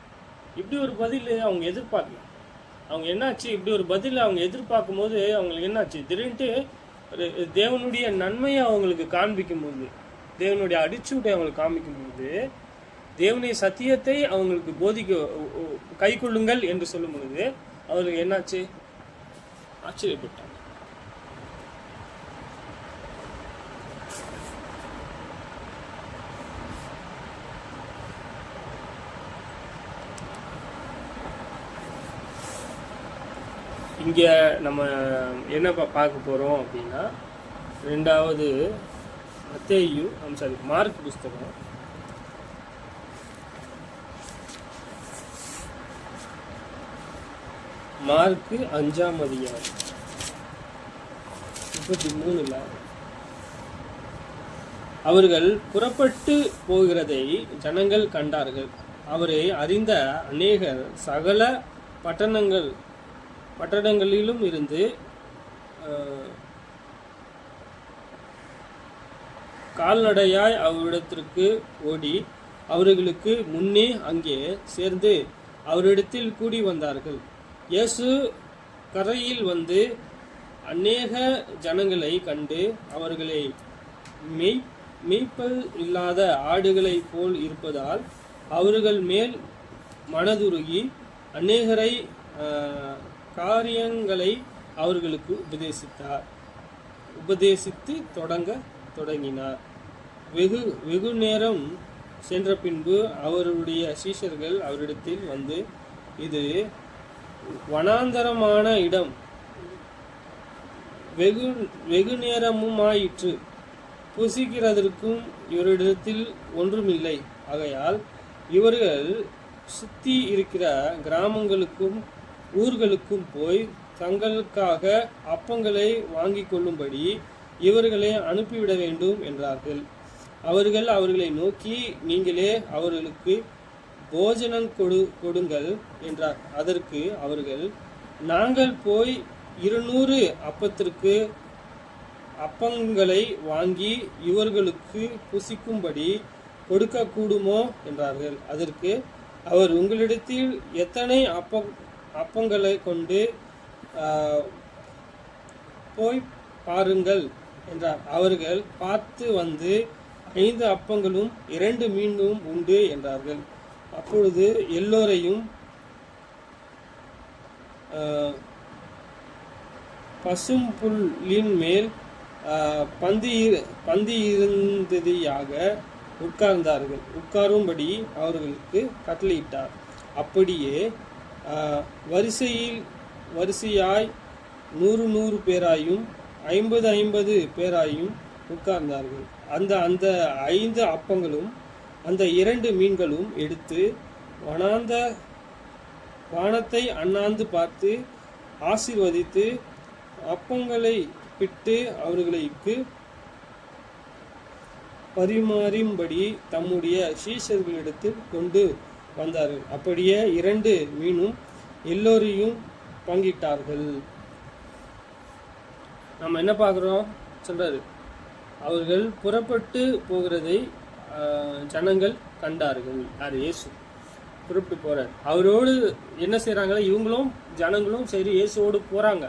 இப்படி ஒரு பதில் அவங்க எதிர்பார்க்கல. அவங்க என்னாச்சு, இப்படி ஒரு பதில் அவங்க எதிர்பார்க்கும் போது அவங்களுக்கு என்னாச்சு? திடீர்னு தேவனுடைய நன்மையை அவங்களுக்கு காண்பிக்கும் போது, தேவனுடைய அடிச்சூட்டை அவங்களுக்கு காண்பிக்கும் போது, தேவனுடைய சத்தியத்தை அவங்களுக்கு கை கொள்ளுங்கள் என்று சொல்லும் பொழுது அவங்களுக்கு என்னாச்சு? ஆச்சரியப்பட்டாங்க. இங்கே நம்ம என்ன பார்க்க போகிறோம் அப்படின்னா, ரெண்டாவது மார்க் புஸ்தகம் 5ஆம் அதிகாரம் 33ல் அவர்கள் புறப்பட்டு போகிறதை ஜனங்கள் கண்டார்கள். அவரை அறிந்த அநேகர் சகல பட்டணங்களிலும் இருந்து கால்நடையாய் அவரிடத்திற்கு ஓடி அவர்களுக்கு முன்னே அங்கே சேர்ந்து அவரிடத்தில் கூடி வந்தார்கள். இயேசு கரையில் வந்து அநேக ஜனங்களை கண்டு அவர்களை மேய்ப்பல் இல்லாத ஆடுகளை போல் இருப்பதால் அவர்கள் மேல் மனதுருகி அநேகரை காரியங்களை அவர்களுக்கு உபதேசித்து தொடங்கினார். வெகு நேரம் சென்ற பின்பு அவருடைய சீஷர்கள் அவரிடத்தில் வந்து, இது வனாந்தரமான இடம், வெகு நேரமுமாயிற்று, புசிக்கிறதற்கும் இவரிடத்தில் ஒன்றுமில்லை. ஆகையால் இவர்கள் சுத்தி இருக்கிற கிராமங்களுக்கும் ஊர்களுக்கும் போய் தங்களுக்காக அப்பங்களை வாங்கி கொள்ளும்படி இவர்களை அனுப்பிவிட வேண்டும் என்றார்கள். அவர்கள் அவர்களை நோக்கி, நீங்களே அவர்களுக்கு போஜனம் கொடுங்கள் என்றார். அதற்கு அவர்கள், நாங்கள் போய் 200 அப்பங்களை வாங்கி இவர்களுக்கு புசிக்கும்படி கொடுக்க கூடுமோ என்றார்கள். அதற்கு அவர், உங்களிடத்தில் எத்தனை அப்பங்களை கொண்டு போய் பாருங்கள் என்றார். அவர்கள் பார்த்து வந்து, 5 அப்பங்களும் 2 மீனும் உண்டு என்றார்கள். அப்பொழுது எல்லோரையும் பசும்புல்லின் மேல் பந்தியிருந்ததையாக உட்காரும்படி அவர்களுக்கு கட்டளையிட்டார். அப்படியே வரிசையாய் 100 பேராயும் 50 பேராயும் உட்கார்ந்தார்கள். அந்த 5 அப்பங்களும் அந்த 2 மீன்களும் எடுத்து வானத்தை அண்ணாந்து பார்த்து ஆசீர்வதித்து அப்பங்களை பிட்டு அவர்களுக்கு பரிமாறும்படி தம்முடைய சீஷர்களிடத்தில் கொண்டு வந்தார்கள். அப்படியே 2 மீனும் எல்லோரையும் பங்கிட்டார்கள். நம்ம என்ன பார்க்குறோம் சொல்றாரு, அவர்கள் புறப்பட்டு போகிறதை ஜனங்கள் கண்டார்கள். யார்? இயேசு புறப்பட்டு போறார். அவரோடு என்ன செய்கிறாங்களோ இவங்களும் ஜனங்களும் சரி இயேசுவோடு போகிறாங்க.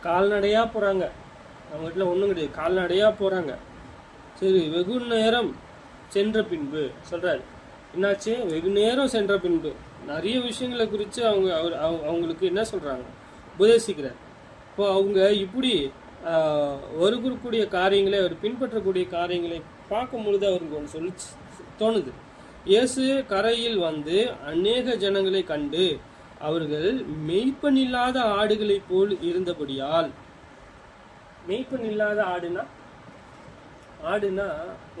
கால்நடையாக போகிறாங்க. அவங்க வீட்டில் ஒன்றும் கிடையாது, கால்நடையாக போகிறாங்க. சரி, வெகு நேரம் சென்ற பின்பு சொல்கிறார், என்னாச்சு? வெகு நேரம் சென்ற பின்பு நிறைய விஷயங்களை குறித்து அவங்களுக்கு என்ன சொல்கிறாங்க, உபதேசிக்கிறார். இப்போ அவங்க இப்படி வருகக்கூடிய காரியங்களை, அவர் பின்பற்றக்கூடிய காரியங்களை பார்க்கும் பொழுது அவருக்கு ஒன்று சொல்லி தோணுது. இயேசு கரையில் வந்து அநேக ஜனங்களை கண்டு அவர்கள் மெய்ப்பன் இல்லாத ஆடுகளை போல் இருந்தபடியால். மெய்ப்பன் இல்லாத ஆடுனா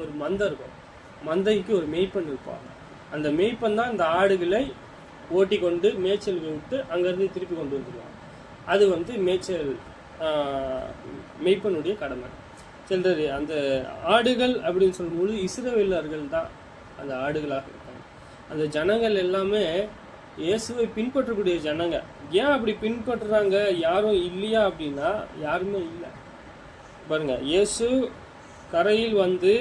ஒரு மந்தை இருக்கும். மந்தைக்கு ஒரு மெய்ப்பன் இருப்பாங்க. அந்த மெய்ப்பன் தான் இந்த ஆடுகளை ஓட்டி கொண்டு மேய்ச்சல் விட்டு அங்கேருந்து திருப்பி கொண்டு வந்துடுவாங்க. அது வந்து மெய்ப்பனுடைய கடமை. சொல்றது அந்த ஆடுகள் அப்படின்னு சொல்லும்போது இஸ்ரவேலர்கள் தான் அந்த ஆடுகளாக இருக்காங்க. அந்த ஜனங்கள் எல்லாமே இயேசுவை பின்பற்றக்கூடிய ஜனங்க. ஏன் அப்படி பின்பற்றுறாங்க? யாரும் இல்லையா அப்படின்னா யாருமே இல்லை. பாருங்க, இயேசு கரையில் வந்து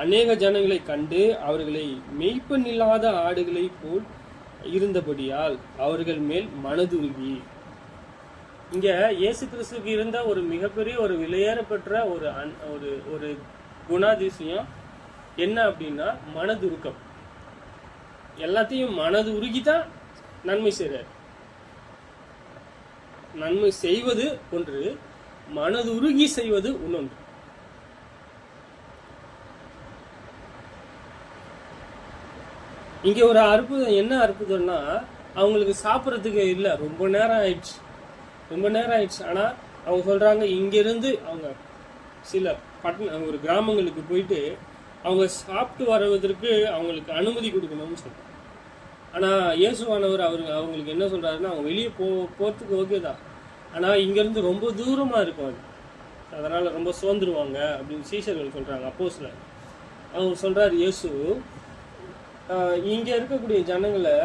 அநேக ஜனங்களை கண்டு அவர்களை மெய்ப்பன் இல்லாத ஆடுகளை போல் இருந்தபடியால் அவர்கள் மேல் மனதுருகி. இங்க இயேசு கிறிஸ்துக்கு இருந்த ஒரு மிகப்பெரிய ஒரு விலையேறப்பெற்ற ஒரு குணாதிசயம் என்ன அப்படின்னா மனதுருக்கம். எல்லாத்தையும் மனது உருகிதான் நன்மை செய்றார். நன்மை செய்வது ஒன்று, மனது உருகி செய்வது இன்னொன்று. இங்க ஒரு அற்புதம். என்ன அற்புதம்னா, அவங்களுக்கு சாப்பிட்றதுக்கு இல்லை, ரொம்ப நேரம் ஆயிடுச்சு. ஆனா அவங்க சொல்றாங்க, இங்கிருந்து அவங்க சில ஒரு கிராமங்களுக்கு போயிட்டு அவங்க சாப்பிட்டு வருவதற்கு அவங்களுக்கு அனுமதி கொடுக்கணும்னு சொல்றாங்க. ஆனா இயேசுவானவர் அவங்களுக்கு என்ன சொல்றாருன்னா, அவங்க வெளியே போறதுக்கு ஓகே தான், ஆனா இங்கிருந்து ரொம்ப தூரமா இருக்கும் அது, அதனால ரொம்ப சோர்ந்துருவாங்க அப்படின்னு சீஷர்கள் சொல்றாங்க. அப்போஸ்தலர் அவங்க சொல்றாரு, இயேசு இங்க இருக்கக்கூடிய ஜனங்களை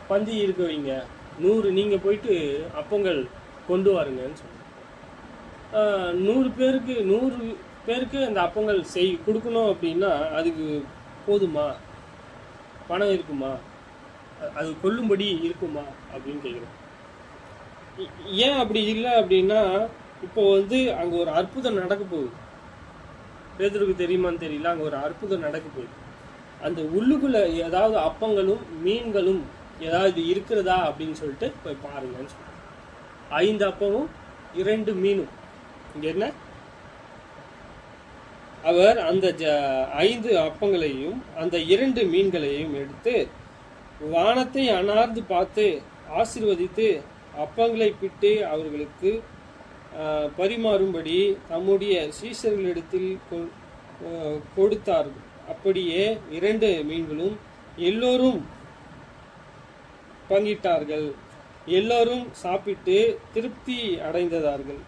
பந்தி இருக்க வைங்க, 100 நீங்க போயிட்டு அப்பங்கள் கொண்டு வாருங்கன்னு சொன்னாங்க. 100 பேருக்கு அந்த அப்பங்கள் கொடுக்கணும் அப்படின்னா அதுக்கு போதுமா? பணம் இருக்குமா? அது கொள்ளும்படி இருக்குமா அப்படின்னு கேட்குறோம். ஏன் அப்படி இல்லை அப்படின்னா, இப்போ வந்து அங்கே ஒரு அற்புதம் நடக்க போகுது. பேதுருக்கு தெரியுமான்னு தெரியல, அங்கே ஒரு அற்புதம் நடக்க போகுது. அந்த உள்ளுக்குள்ள ஏதாவது அப்பங்களும் மீன்களும் ஏதாவது இருக்கிறதா அப்படின்னு சொல்லிட்டு போய் பாருங்கன்னு சொல்றாங்க. 5 அப்பமும் 2 மீனும். இங்க என்ன? அவர் அந்த 5 அப்பங்களையும் அந்த 2 மீன்களையும் எடுத்து வானத்தை அனார்ந்து பார்த்து ஆசீர்வதித்து அப்பங்களை பிட்டு அவர்களுக்கு பரிமாறும்படி தம்முடைய சீஷர்களிடத்தில் கொடுத்தார்கள். அப்படியே 2 மீன்களும் எல்லோரும் பங்கிட்டார்கள். எல்லோரும் சாப்பிட்டு திருப்தி அடைந்தார்கள்.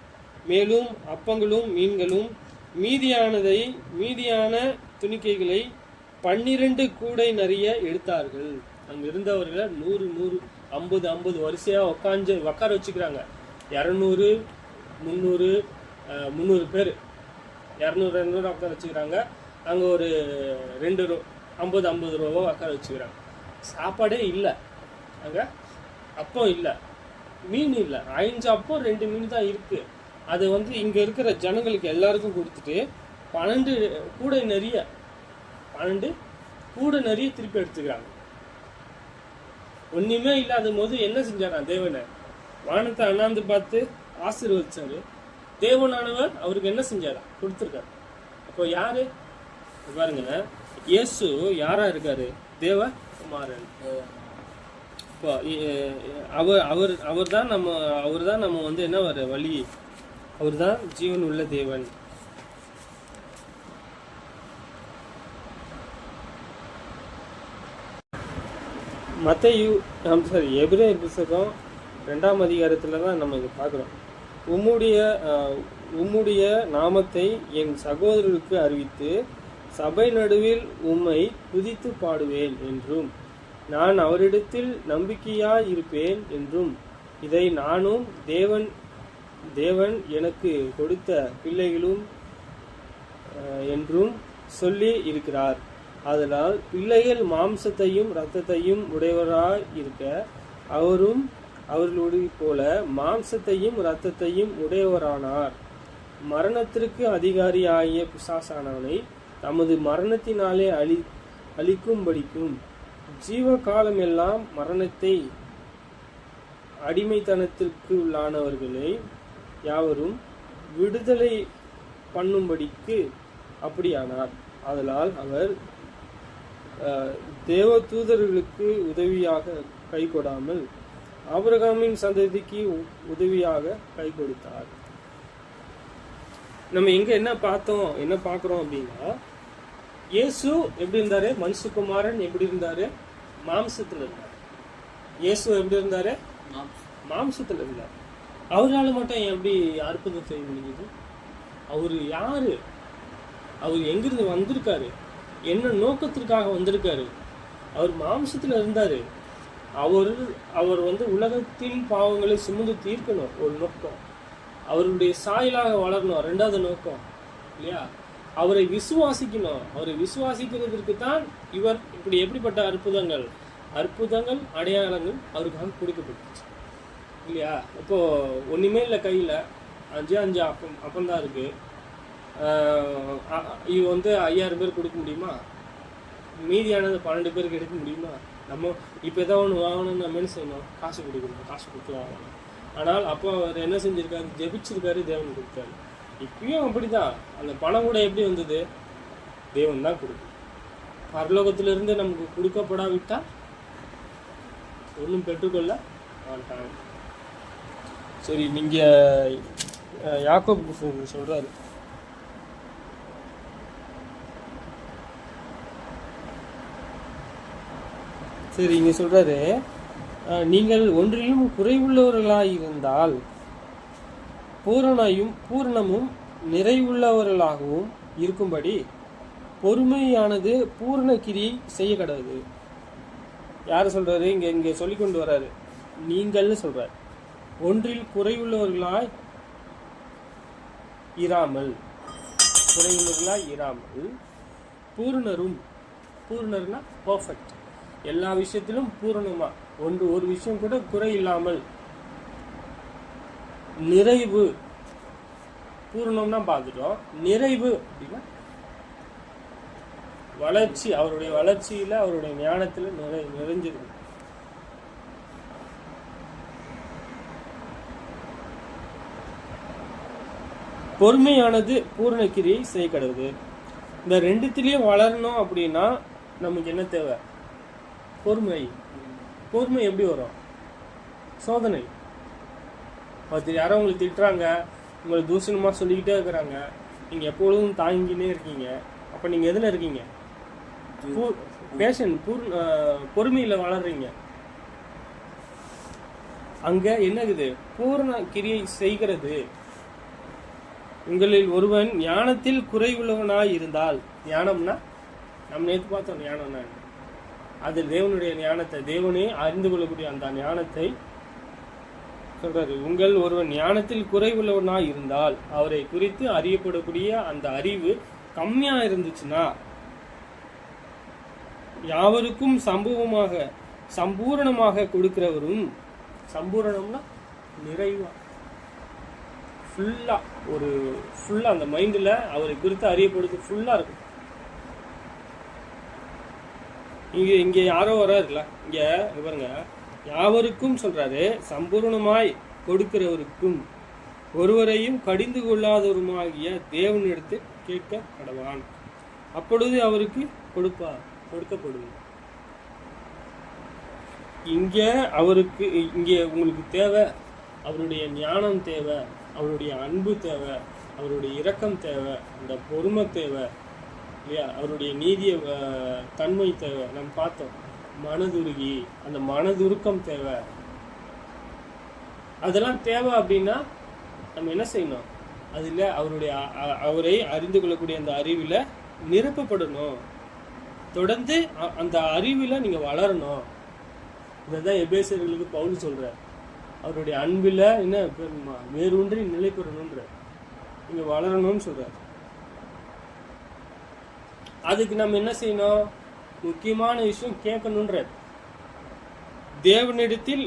மேலும் அப்பங்களும் மீன்களும் மீதியான துணிக்கைகளை 12 கூடை நிறைய எடுத்தார்கள். அங்க இருந்தவர்கள் 100 50 வரிசையா உட்கார வச்சுக்கிறாங்க. 200 300 பேர் 200 உட்கார வச்சுக்கிறாங்க. அங்க ஒரு 2 50 ரூபா உட்கார வச்சுக்கிறாங்க. சாப்பாடே இல்லை அங்க, அப்பம் இல்லை, மீன் இல்லை. 5 அப்பம் 2 மீன் தான் இருக்கு. அது வந்து இங்க இருக்கிற ஜனங்களுக்கு எல்லாருக்கும் கொடுத்துட்டு 12 கூடை நிறைய திருப்பி எடுத்துக்கிறாங்க. ஒண்ணுமே இல்லாத போது என்ன செஞ்சாரா தேவனை? வானத்தை அண்ணாந்து பார்த்து ஆசீர்வதிச்சாரு. தேவனானவர் அவருக்கு என்ன செஞ்சாரா? கொடுத்துருக்காரு. அப்போ யாரு பாருங்க, இயேசு யாரா இருக்காரு? தேவ குமாரன். இப்போ அவர் தான் நம்ம வந்து என்ன வழி, அவர் தான் ஜீவன் உள்ள தேவன். எபிரேயர் புத்தகம் 2ஆம் அதிகாரத்துல தான் நம்ம இதை பார்க்குறோம். உம்முடைய நாமத்தை என் சகோதரருக்கு அறிவித்து சபை நடுவில் உம்மை துதித்து பாடுவேன் என்றும், நான் அவரிடத்தில் நம்பிக்கையாய் இருப்பேன் என்றும், இதை நானும் தேவன் எனக்கு கொடுத்த பிள்ளைகளும் என்றும் சொல்லி இருக்கிறார். அதனால் பிள்ளைகள் மாம்சத்தையும் இரத்தத்தையும் உடையவராய் இருக்க, அவரும் அவர்களுடைய போல மாம்சத்தையும் இரத்தத்தையும் உடையவரானார். மரணத்திற்கு அதிகாரியாகிய பிசாசானவனை தமது மரணத்தினாலே அழிக்கும்படிக்கும் ஜீவ காலமெல்லாம் மரணத்தை அடிமைத்தனத்திற்கு உள்ளானவர்களை யாவரும் விடுதலை பண்ணும்படிக்கு அப்படியானார். அதனால் அவர் தேவ தூதர்களுக்கு உதவியாக கை கொடாமல் ஆபிரகாமின் சந்ததிக்கு உதவியாக கை கொடுத்தார். நம்ம எங்க என்ன பார்க்கிறோம் அப்படின்னா, இயேசு எப்படி இருந்தாரு? மனுஷகுமாரன் எப்படி இருந்தாரு? மாம்சத்துல இருந்தார். இயேசு எப்படி இருந்தாரு? மாம்சத்துல இருந்தார். அவரால் மட்டும் எப்படி அற்புதம் செய்ய முடியுது? அவரு யாரு? அவர் எங்கிருந்து வந்திருக்காரு? என்ன நோக்கத்திற்காக வந்திருக்காரு? அவர் மாம்சத்துல இருந்தாரு. அவர் உலகத்தின் பாவங்களை சுமந்து தீர்க்கணும், ஒரு நோக்கம். அவருடைய சாயலாக வளரணும், ரெண்டாவது நோக்கம் இல்லையா? அவரை விசுவாசிக்கணும். அவரை விசுவாசிக்கிறதுக்கு தான் இவர் இப்படி எப்படிப்பட்ட அற்புதங்கள் அடையாளங்கள் அவருக்காக கொடுக்கப்பட்டுச்சு இல்லையா? இப்போ ஒண்ணுமே இல்லை, கையில 5 அப்பந்தான் இருக்கு. இது 5000 பேர் கொடுக்க முடியுமா? மீதியானது 12 பேருக்கு எடுக்க முடியுமா? நம்ம இப்போ ஏதாவது ஒன்று வாங்கணும்னு நம்ம என்ன செய்யணும்? காசு கொடுக்கணும், காசு கொடுத்து வாங்கணும். ஆனால் அப்போ அவர் என்ன செஞ்சிருக்காரு? ஜெபிச்சிருக்காரு, தேவன் கொடுத்தாரு. இப்பயும் அப்படிதான். அந்த பணம் கூட எப்படி வந்தது? தேவன் தான் கொடுக்கும். பரலோகத்திலிருந்து நமக்கு கொடுக்கப்படாவிட்டா ஒன்றும் பெற்றுக்கொள்ள மாட்டாங்க. சரி, நீங்க யாக்கோபு சொல்றாரு, சரி இங்க சொல்றாரு, நீங்கள் ஒன்றிலும் குறைவுள்ளவர்களாயிருந்தால் பூரணமும் நிறைவுள்ளவர்களாகவும் இருக்கும்படி பொறுமையானது பூரண கிரியை செய்ய கடவுது. யாரு சொல்றாரு? இங்க சொல்லி கொண்டு வர்றாரு, நீங்கள்னு சொல்றாரு. ஒன்றில் குறைவுள்ளவர்களாய் இராமல் பூர்ணர்னா பர்ஃபெக்ட், எல்லா விஷயத்திலும் பூரணமா, ஒரு விஷயம் கூட குறை இல்லாமல், நிறைவு. பூரணம்னா பார்த்துட்டோம். நிறைவு அப்படின்னா வளர்ச்சி, அவருடைய வளர்ச்சியில, அவருடைய ஞானத்துல நிறைஞ்சிருக்கு. பொறுமையானது பூரண கிரியை செய்ய கடவுது. இந்த ரெண்டுத்திலயும் வளரணும் அப்படின்னா நமக்கு என்ன தேவை? பொறுமை. பொறுமை எப்படி வரும்? சோதனை. யாரோ உங்களுக்கு திட்டுறாங்க, உங்களை தூஷணமா சொல்லிக்கிட்டே இருக்கிறாங்க, நீங்க எப்பொழுதும் தாங்கினே இருக்கீங்க. அப்ப நீங்க எதுல இருக்கீங்க? பொறுமையில வளர்றீங்க. அங்க என்னது? பூரண கிரியை செய்கிறது. உங்களில் ஒருவன் ஞானத்தில் குறைவுள்ளவனாய் இருந்தால், ஞானம்னா நம்ம நேற்று பார்த்தோம், ஞானம்னா அது தேவனுடைய ஞானத்தை, தேவனே அறிந்து கொள்ளக்கூடிய அந்த ஞானத்தை சொல்றாரு. உங்கள் ஒருவன் ஞானத்தில் குறைவுள்ளவனாய் இருந்தால், அவரை குறித்து அறியப்படக்கூடிய அந்த அறிவு கம்மியா இருந்துச்சுன்னா, யாவருக்கும் சம்பூரணமாக கொடுக்கிறவரும், சம்பூரணம்னா நிறைவா, ஃபுல்லா அந்த மைண்ட்ல அவரை குறித்து அறியப்படுறது ஃபுல்லா இருக்கும். இங்க யாரோ வர்றாருல, இங்க பாருங்க, யாவருக்கும் சொல்றாரு, சம்பூர்ணமாய் கொடுக்கிறவருக்கும் ஒருவரையும் கடிந்து கொள்ளாதவருமாகிய தேவனிடத்து கேட்க கடவான், அப்பொழுது அவருக்கு கொடுக்கப்படும். இங்க அவருக்கு, இங்க உங்களுக்கு தேவை அவருடைய ஞானம் தேவை, அவருடைய அன்பு தேவை, அவருடைய இரக்கம் தேவை, அந்த பொறுமை தேவை இல்லையா? அவருடைய நீதிய தன்மை தேவை. நம்ம பார்த்தோம், மனதுருகி, அந்த மனதுருக்கம் தேவை. அதெல்லாம் தேவை அப்படின்னா நம்ம என்ன செய்யணும்? அதில் அவரை அறிந்து கொள்ளக்கூடிய அந்த அறிவில் நிரப்பப்படணும், தொடர்ந்து அந்த அறிவில் நீங்கள் வளரணும். இதான் எபேசியர்களுக்கு பவுல் சொல்கிறார். அவருடைய அன்பில் என்ன வேரூன்றி நிலை பெறணுன்ற நீங்கள் வளரணும்னு சொல்கிறார். அதுக்கு நம்ம என்ன செய்யணும்? முக்கியமான விஷயம் கேட்கணுன்ற. தேவனிடத்தில்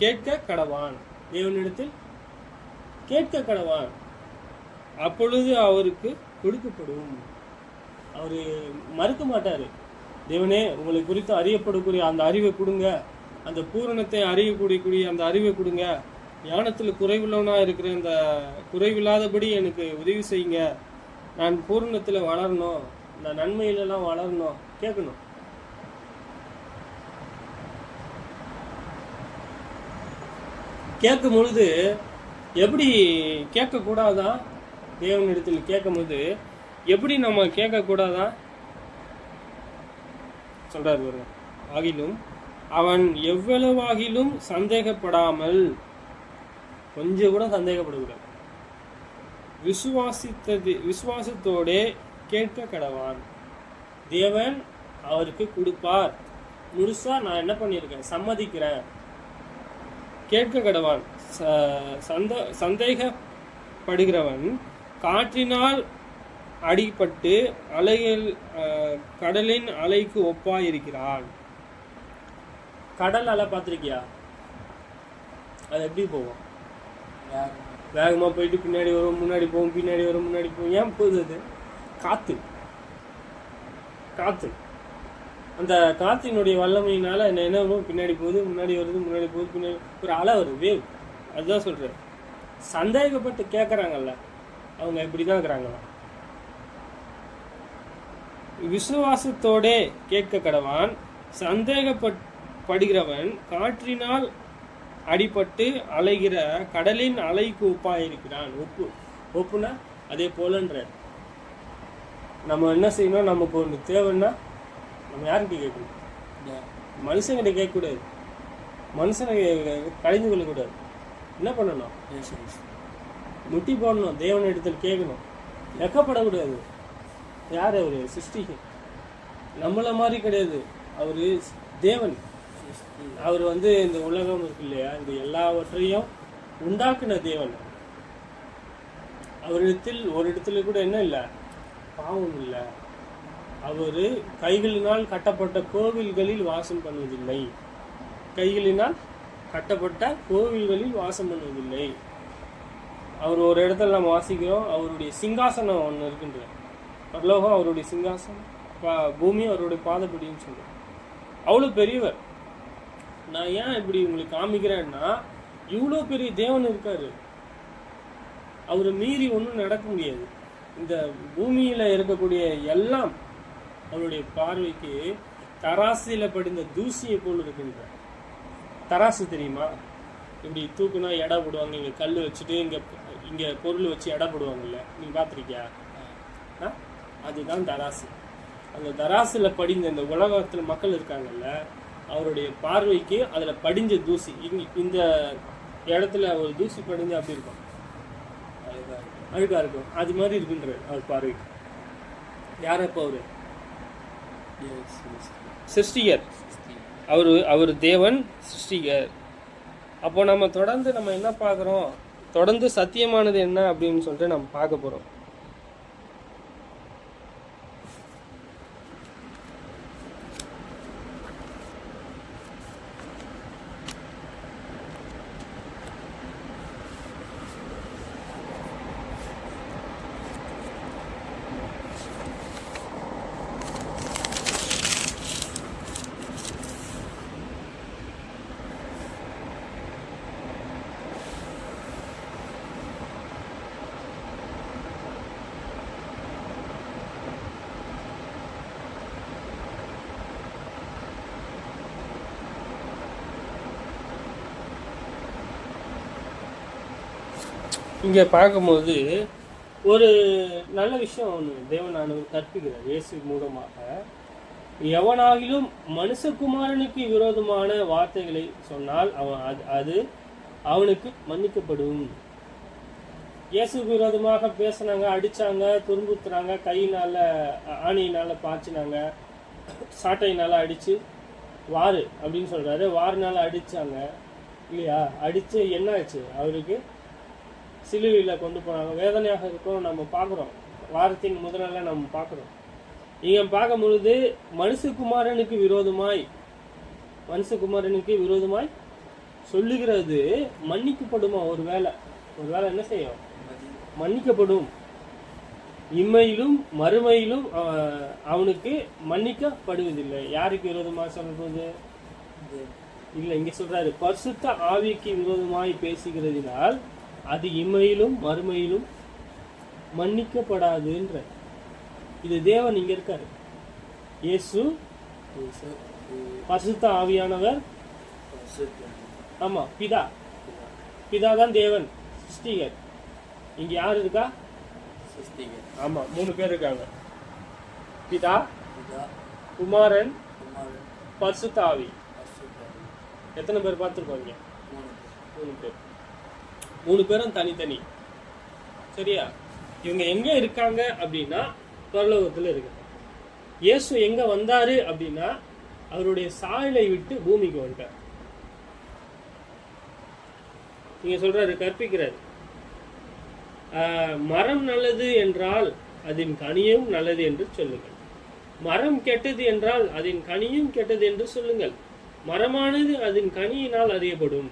கேட்க கடவான். தேவனிடத்தில் கேட்க கடவான், அப்பொழுது அவருக்கு கொடுக்கப்படும். அவரு மறுக்க மாட்டாரு. தேவனே, உங்களை குறித்து அறியப்படக்கூடிய அந்த அறிவை கொடுங்க, அந்த பூரணத்தை அறியக்கூடிய அந்த அறிவை கொடுங்க, ஞானத்தில் குறைவுள்ளவனா இருக்கிற அந்த குறைவில்லாதபடி எனக்கு உதவி செய்யுங்க, நான் பூரணத்தில் வளரணும், இந்த நன்மையிலெல்லாம் வளரணும், கேட்கணும். கேட்கும் பொழுது எப்படி கேட்கக்கூடாதான்? தேவனிடத்தில் கேட்கும் போது எப்படி நம்ம கேட்கக்கூடாதான் சொல்றாரு. ஆகிலும் அவன் எவ்வளவாகிலும் சந்தேகப்படாமல், கொஞ்சம் கூட சந்தேகப்படக்கூடாது, விசுவாசத்தோட கேட்க கடவான். தேவன் அவருக்கு கொடுப்பார். முழுசா நான் என்ன பண்ணியிருக்கேன், சம்மதிக்கிறேன். கேட்க கடவான். சந்தேகப்படுகிறவன் காற்றினால் அடிபட்டு கடலின் அலைக்கு ஒப்பாயிருக்கிறான். கடல் அலை பார்த்திருக்கியா? அது எப்படி போவோம்? வேகமா போயிட்டு பின்னாடி வரும், முன்னாடி போகும், பின்னாடி வரும், முன்னாடி போகும். ஏன் போகுது? அது காத்து. அந்த காற்றினுடைய வல்லமையினால என்ன பின்னாடி போகுது, முன்னாடி வருது, முன்னாடி போகுது, பின்னாடி ஒரு அலை வருது, வேவ். அதுதான் சொல்றேன். சந்தேகப்பட்டு கேட்கறாங்கல்ல, அவங்க இப்படிதான் இருக்கிறாங்களா? விசுவாசத்தோட கேட்க கடவான். சந்தேகப்படுகிறவன் காற்றினால் அடிபட்டு அலைகிற கடலின் அலைக்கு ஒப்பாயிருக்கிறான். ஒப்புனா அதே போலன்ற. நம்ம என்ன செய்யணும்? நமக்கு ஒன்று தேவைன்னா நம்ம யாருக்கு கேட்கணும்? மனுஷங்கிட்ட கேட்கக்கூடாது, மனுஷனை கழிந்து கொள்ளக்கூடாது. என்ன பண்ணணும்? முட்டி போடணும், தேவன் இடத்துல கேட்கணும், வெக்கப்படக்கூடாது. யார் அவரு? சிருஷ்டிக்கு நம்மள மாதிரி கிடையாது. அவரு தேவன். அவர் இந்த உலகம் இருக்கு இல்லையா, இந்த எல்லாவற்றையும் உண்டாக்குன தேவன். அவரிடத்தில் ஒரு இடத்துல கூட என்ன இல்லை, பாவம் இல்லை. அவரு கைகளினால் கட்டப்பட்ட கோவில்களில் வாசம் பண்ணுவதில்லை. கைகளினால் கட்டப்பட்ட கோவில்களில் வாசம் பண்ணுவதில்லை. அவர் ஒரு இடத்துல நம்ம வாசிக்கிறோம், அவருடைய சிங்காசனம் ஒன்று இருக்கின்ற. பரலோகம் அவருடைய சிங்காசனம், பூமி அவருடைய பாதப்படின்னு சொல்றோம். அவ்வளோ பெரியவர். நான் ஏன் இப்படி உங்களுக்கு காமிக்கிறேன்னா, இவ்வளோ பெரிய தேவன் இருக்காரு. அவரை மீறி ஒன்றும் நடக்க முடியாது. இந்த பூமியில இருக்கக்கூடிய எல்லாம் அவருடைய பார்வைக்கு தராசில படிந்த தூசியை போல் இருக்கின்ற. தராசு தெரியுமா? இப்படி தூக்குனா எடை போடுவாங்க. இங்க கல் வச்சுட்டு இங்க பொருள் வச்சு எடை போடுவாங்கல்ல, நீங்க பார்த்துருக்கியா? அதுதான் தராசு. அந்த தராசுல படிந்த இந்த உலகத்துல மக்கள் இருக்காங்கல்ல, அவருடைய பார்வைக்கு அதுல படிஞ்ச தூசி, இந்த இடத்துல ஒரு தூசி படிஞ்சு அப்படி இருக்கும், அழுக்கா இருக்கும். அது மாதிரி இருக்குன்ற அவர் பார்வைக்கு. யாரப்போ? அவரு சிருஷ்டிகர். அவர் தேவன், சிருஷ்டிகர். அப்போ நம்ம தொடர்ந்து நம்ம என்ன பார்க்குறோம்? தொடர்ந்து சத்தியமானது என்ன அப்படின்னு சொல்லிட்டு நம்ம பார்க்க போறோம். இங்கே பார்க்கும்போது ஒரு நல்ல விஷயம் ஒன்று தேவனானவர் கற்பிக்கிறார் இயேசு மூலமாக. எவனாகிலும் மனுஷகுமாரனுக்கு விரோதமான வார்த்தைகளை சொன்னால் அது அவனுக்கு மன்னிக்கப்படும். இயேசுக்கு விரோதமாக பேசினாங்க, அடிச்சாங்க, துன்புறுத்துறாங்க, கையினால ஆணியினால பாய்ச்சினாங்க, சாட்டையினால அடிச்சு வாரு அப்படின்னு சொல்றாரு. வாருனால அடிச்சாங்க இல்லையா? அடிச்சு என்ன ஆச்சு? அவருக்கு சிலுவையில் கொண்டு போனாங்க. வேதனையாக இருக்கும். நம்ம பார்க்குறோம், வாரத்தின் முதல்ல நம்ம பார்க்குறோம். இங்க பார்க்கும் பொழுது மனுஷகுமாரனுக்கு விரோதமாய் சொல்லுகிறது மன்னிக்கப்படுமா? ஒரு வேலை என்ன செய்யும்? மன்னிக்கப்படும். இம்மையிலும் மறுமையிலும் அவனுக்கு மன்னிக்கப்படுவதில்லை. யாருக்கு விரோதமாக சொல்றது இல்லை, இங்க சொல்றாரு பரிசுத்த ஆவிக்கு விரோதமாய் பேசுகிறதினால் அது இம்மையிலும் மறுமையிலும் மன்னிக்கப்படாதுன்ற. இது தேவன் இங்க இருக்காரு. இயேசு பரிசுத்த ஆவியானவர். ஆமா, பிதா தான் தேவன், சிருஷ்டிகர். இங்க யார் இருக்கா? ஆமா, 3 பேர் இருக்காங்க. பிதா, குமாரன், பரிசுத்த ஆவி. எத்தனை பேர் பார்த்துருக்கோங்க? 3 பேர். 3 பேரும் தனித்தனி. சரியா? இவங்க எங்க இருக்காங்க அப்படின்னா பரலோகத்துல இருக்கு. இயேசு எங்க வந்தாரு அப்படின்னா அவருடைய சாயலை விட்டு பூமிக்கு வந்துட்டார். நீங்க சொல்றாரு, கற்பிக்கிறாரு. மரம் நல்லது என்றால் அதன் கனியும் நல்லது என்று சொல்லுங்கள். மரம் கெட்டது என்றால் அதன் கனியும் கெட்டது என்று சொல்லுங்கள். மரமானது அதன் கனியினால் அறியப்படும்.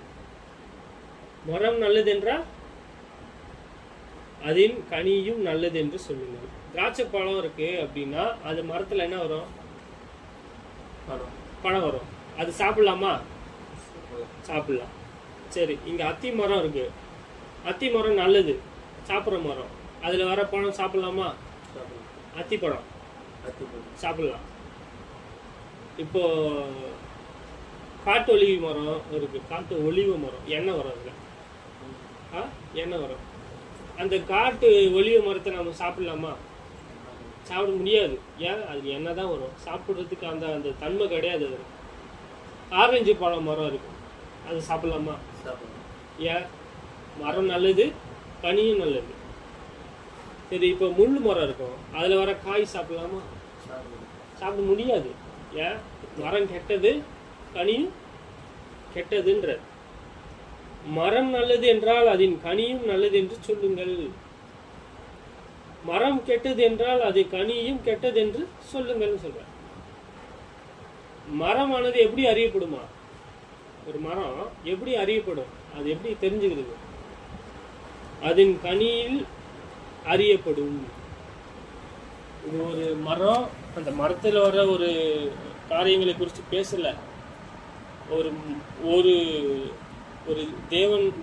மரம் நல்லது என்றால் அதன் கனியும் நல்லது என்று சொல்லுங்கள். திராட்சை பழம் இருக்கு அப்படின்னா அது மரத்துல என்ன வரும்? பழம் வரும். அது சாப்பிடலாமா? சாப்பிடலாம். சரி, இங்க அத்தி மரம் இருக்கு. அத்தி மரம் நல்லது, சாப்பிட்ற மரம். அதுல வர பழம் சாப்பிடலாமா? அத்தி பழம் சாப்பிடலாம். இப்போ காட்டு ஒலிவு மரம் இருக்கு. காட்டு ஒலிவு மரம் எண்ணெய் வரும். அதுல எண்ணெய் வரும். அந்த காட்டு ஒலிவு மரத்தை நம்ம சாப்பிடலாமா? சாப்பிட முடியாது. ஏன்? அது எண்ணெய் தான் வரும். சாப்பிட்றதுக்கு அந்த தன்மை கிடையாது. அது ஆரஞ்சு பழம் மரம் இருக்கு, அது சாப்பிடலாமா? ஏன்? மரம் நல்லது, கனியும் நல்லது. சரி, இப்போ முள் மரம் இருக்கும், அதுல வர காய் சாப்பிடலாமா? சாப்பிட முடியாது. ஏன்? மரம் கெட்டது, கனியும் கெட்டதுன்ற. மரம் நல்லது என்றால் அதன் கனியும் நல்லது என்று சொல்லுங்கள். மரம் கெட்டது என்றால் அது கனியும் கெட்டது என்று சொல்லுங்கள் சொல்ற. மரமானது எப்படி அறியப்படுமா? ஒரு மரம் எப்படி அறியப்படும்? அது எப்படி தெரிஞ்சுக்கிறது? அதன் கனியில் அறியப்படும். இது ஒரு மரம், அந்த மரத்தில் வர ஒரு காரியங்களை குறித்து பேசல. ஒரு ஒரு ஒரு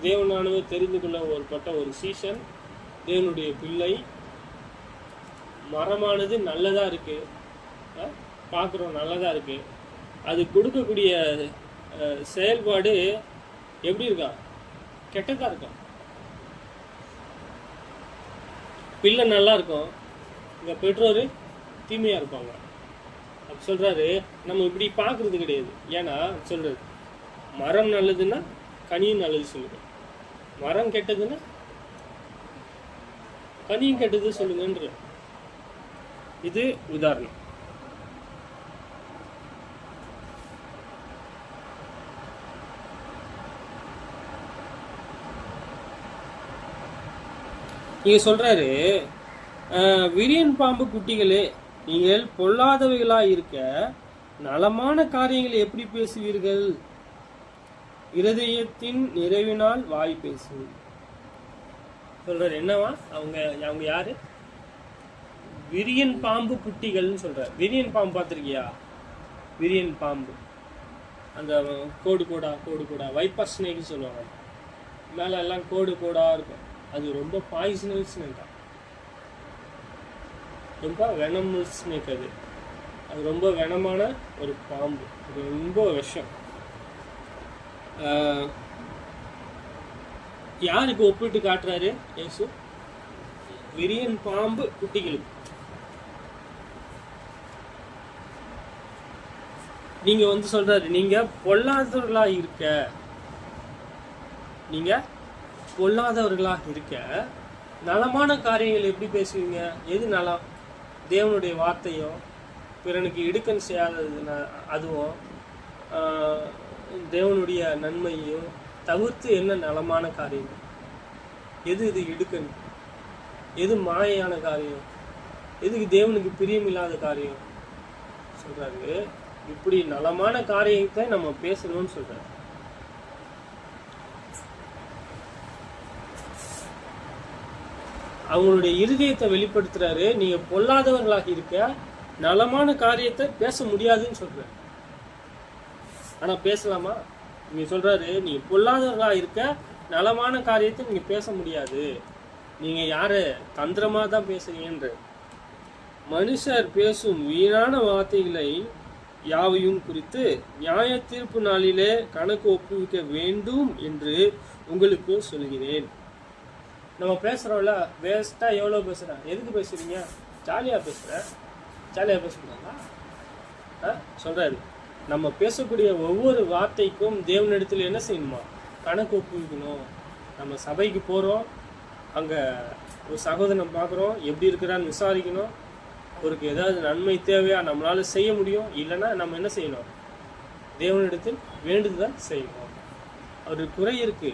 தேவனானவர் தெரிந்து கொள்ள ஒருப்பட்ட ஒரு சீசன், தேவனுடைய பிள்ளை. மரமானது நல்லதா இருக்கு, பார்க்குறோம், நல்லதா இருக்கு. அது கொடுக்கக்கூடிய செயல்பாடு எப்படி இருக்கா? கெட்டதா இருக்கா? பிள்ளை நல்லா இருக்கும், இங்க பெற்றோர் தீமையா இருப்பாங்க. அப்படி சொல்றாரு. நம்ம இப்படி பார்க்கறது கிடையாது. ஏன்னா சொல்றது, மரம் நல்லதுன்னா கனியும் நல்லது சொல்லுங்க, மரம் கெட்டதுன்னா கனியும் கெட்டது சொல்லுங்கன்ற. இது உதாரணம். இங்க சொல்றாரு, விரியன் பாம்பு குட்டிகளே, நீங்கள் பொல்லாதவைகளாய் இருக்க நலமான காரியங்களை எப்படி பேசுவீர்கள்? இருதயத்தின் நிறைவினால் வாய் பேசும். சொல்றாரு என்னவா? அவங்க யாரு? விரியன் பாம்பு குட்டிகள்னு சொல்ற. விரியன் பாம்பு பார்த்திருக்கியா? விரியன் பாம்பு அந்த கோடு கோடா வைப்பர் ஸ்னேக் சொல்லுவாங்க. மேல எல்லாம் கோடு கோடா இருக்கும். அது ரொம்ப பாய்சனல் ஸ்னேக், ரொம்ப வெனமஸ் ஸ்னேக். அது ரொம்ப வெனமான ஒரு பாம்பு, ரொம்ப விஷம். யாருக்கு ஒப்பிட்டு காட்டுறாரு இயேசு? விரியன் பாம்பு குட்டிகளுக்கு. நீங்க சொல்றாரு, நீங்க பொல்லாதவர்களாக இருக்க நலமான காரியங்கள் எப்படி பேசுவீங்க? எது நலம்? தேவனுடைய வார்த்தையும் பிறனுக்கு இடுக்கன் செய்யாதது அதுவும் தேவனுடைய நன்மையும் தவிர்த்து என்ன நலமான காரியம்? எது இது இடுக்கன்? எது மாயான காரியம்? எதுக்கு தேவனுக்கு பிரியமில்லாத காரியம் சொல்றாரு? இப்படி நலமான காரியத்தை நம்ம பேசணும்னு சொல்றாரு. அவங்களுடைய இருதயத்தை வெளிப்படுத்துறாரு. நீங்க பொல்லாதவர்களாக இருக்க நலமான காரியத்தை பேச முடியாதுன்னு சொல்ற. ஆனா பேசலாமா? நீங்க சொல்றாரு, நீங்க பொல்லாதவர்களாக இருக்க நலமான காரியத்தை நீங்க பேச முடியாது. நீங்க யாரு? தந்திரமா தான் பேசுறீங்கன்ற. மனுஷர் பேசும் வீணான வார்த்தைகளை யாவையும் குறித்து நியாய தீர்ப்பு நாளிலே கணக்கு ஒப்புவிக்க வேண்டும் என்று உங்களுக்கு சொல்கிறேன். நம்ம பேசுறோம்ல, வேஸ்டா எவ்வளவு பேசுறேன்? எதுக்கு பேசுறீங்க? ஜாலியா பேசுறாங்களா? சொல்றாரு, நம்ம பேசக்கூடிய ஒவ்வொரு வார்த்தைக்கும் தேவனிடத்தில் என்ன செய்யணுமா? கணக்கு ஒப்புவிக்கணும். நம்ம சபைக்கு போறோம், அங்க ஒரு சகோதரன் பார்க்குறோம், எப்படி இருக்கிறான்னு விசாரிக்கணும். அவருக்கு ஏதாவது நன்மை தேவையா நம்மளால செய்ய முடியும், இல்லைன்னா நம்ம என்ன செய்யணும்? தேவனிடத்தில் வேண்டுதல் செய்யணும். அவருக்கு குறை இருக்கு,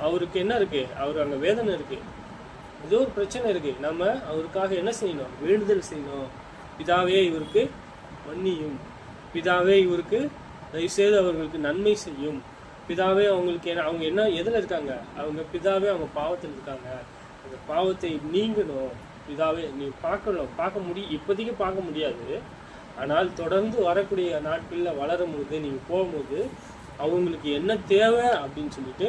அவருக்கு என்ன இருக்கு? அங்கே வேதனை இருக்கு, ஏதோ ஒரு பிரச்சனை இருக்கு. நம்ம அவருக்காக என்ன செய்யணும்? வேண்டுதல் செய்யணும். பிதாவே இவருக்கு மன்னியும், பிதாவே இவருக்கு தயவுசெய்து அவர்களுக்கு நன்மை செய்யும், பிதாவே அவங்களுக்கு அவங்க என்ன எதில் இருக்காங்க? அவங்க பிதாவே அவங்க பாவத்தில் இருக்காங்க, அந்த பாவத்தை நீங்கணும். பிதாவே நீ பார்க்க முடியும், இப்போதைக்கு பார்க்க முடியாது, ஆனால் தொடர்ந்து வரக்கூடிய நாட்களில் வளரும் போது நீங்கள் போகும்போது அவங்களுக்கு என்ன தேவை அப்படின்னு சொல்லிட்டு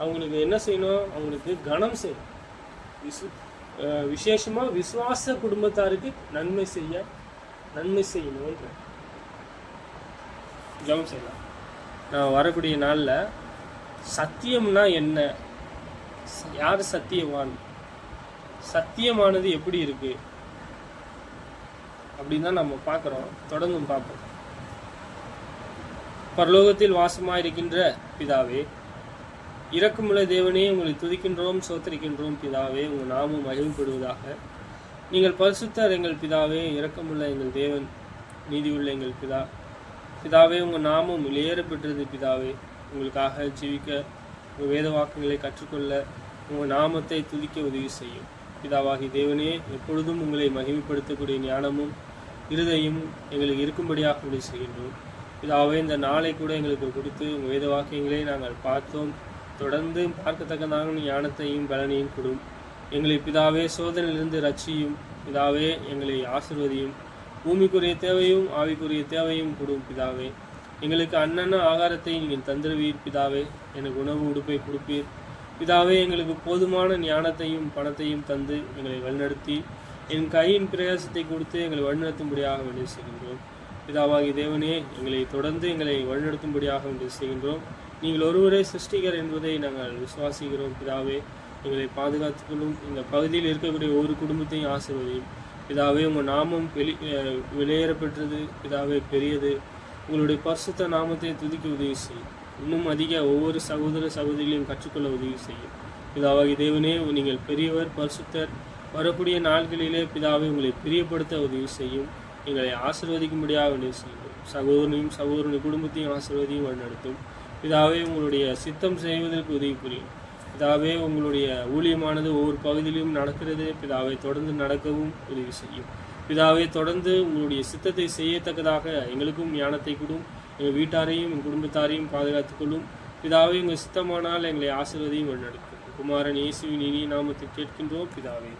அவங்களுக்கு என்ன செய்யணும்? அவங்களுக்கு கனம் செய்யணும். விசேஷமாக விசுவாச குடும்பத்தாருக்கு நன்மை செய்யணும்ன்ற கவனம் செய்யலாம். நான் வரக்கூடிய நாளில் சத்தியம்னா என்ன, யார் சத்தியவான், சத்தியமானது எப்படி இருக்கு அப்படின்னு தான் நம்ம பார்க்குறோம். தொடர்ந்தும் பார்ப்போம். பரலோகத்தில் வாசமாயிருக்கின்ற பிதாவே, இரக்கமுள்ள தேவனே, உங்களை துதிக்கின்றோம், சோத்தரிக்கின்றோம். பிதாவே, உங்கள் நாமம் மகிமைப்படுவதாக. நீங்கள் பரிசுத்தர் எங்கள் பிதாவே, இரக்கமுள்ள எங்கள் தேவன், நீதியுள்ள எங்கள் பிதாவே, உங்கள் நாமம் வெளியேற பெற்றது. பிதாவே, உங்களுக்காக ஜீவிக்க, உங்கள் வேத வாக்குகளை கற்றுக்கொள்ள, உங்கள் நாமத்தை துதிக்க உதவி செய்யும். பிதாவாகி தேவனே, எப்பொழுதும் உங்களை மகிமைப்படுத்தக்கூடிய ஞானமும் இருதயமும் எங்களுக்கு இருக்கும்படியாக உதவி செய்கின்றோம். பிதாவே, இந்த நாளை கூட எங்களுக்கு கொடுத்து உங்கள் வேத வாக்கியங்களை நாங்கள் பார்த்தோம், தொடர்ந்து பார்க்கத்தக்கதாக ஞானத்தையும் பலனையும் கொடும். எங்களை பிதாவே சோதனையிலிருந்து ரட்சியும். பிதாவே, எங்களை ஆசீர்வதியும். பூமிக்குரிய தேவையும் ஆவிக்குரிய தேவையும் கொடும். பிதாவே, எங்களுக்கு அன்னன்ன ஆகாரத்தை நீங்கள் தந்துடுவீர். பிதாவே, எனக்கு உணவு உடுப்பை கொடுப்பீர். பிதாவே, எங்களுக்கு போதுமான ஞானத்தையும் பணத்தையும் தந்து எங்களை வழிநடத்தி என் கையின் பிரயாசத்தை கொடுத்து எங்களை வழிநடத்தும்படியாக வேண்டி செய்கின்றோம். பிதாவாகி தேவனே, எங்களை தொடர்ந்து எங்களை வழிநடத்தும்படியாக வேண்டி செய்கின்றோம். நீங்கள் ஒருவரே சிருஷ்டிகர் என்பதை நாங்கள் விசுவாசிக்கிறோம். பிதாவே, எங்களை பாதுகாத்துக்கொள்ளும். இந்த பகுதியில் இருக்கக்கூடிய ஒவ்வொரு குடும்பத்தையும் ஆசீர்வதியும். பிதாவே, உங்கள் நாமம் வெளியேறப்பெற்றது. பிதாவே, பெரியது. உங்களுடைய பரிசுத்த நாமத்தை துதிக்க உதவி செய்யும். இன்னும் அதிக ஒவ்வொரு சகோதர சகோதரிகளையும் கற்றுக்கொள்ள உதவி செய்யும். பிதாவாகி தேவனே, நீங்கள் பெரியவர், பரிசுத்தர். வரக்கூடிய நாட்களிலே பிதாவை உங்களை பிரியப்படுத்த உதவி செய்யும். எங்களை ஆசீர்வதிக்கும்படியாக உதவி செய்யும். சகோதரனுடைய குடும்பத்தையும் ஆசீர்வதியும் வழிநடத்தும். பிதாவே, உங்களுடைய சித்தம் செய்வதற்கு உதவி புரியும். பிதாவே, உங்களுடைய ஊழியமானது ஒவ்வொரு பகுதியிலும் நடக்கிறது. பிதாவை தொடர்ந்து நடக்கவும் உதவி செய்யும். பிதாவே, தொடர்ந்து உங்களுடைய சித்தத்தை செய்யத்தக்கதாக எங்களுக்கும் ஞானத்தை கொடும். எங்கள் வீட்டாரையும் எங்கள் குடும்பத்தாரையும் பாதுகாத்துக்கொள்ளும். பிதாவே, உங்கள் சித்தமானால் எங்களை ஆசீர்வதியும் வழிநடத்தும். குமாரன் இயேசுவின் இனிய நாமத்தை கேட்கின்றோம். பிதாவே.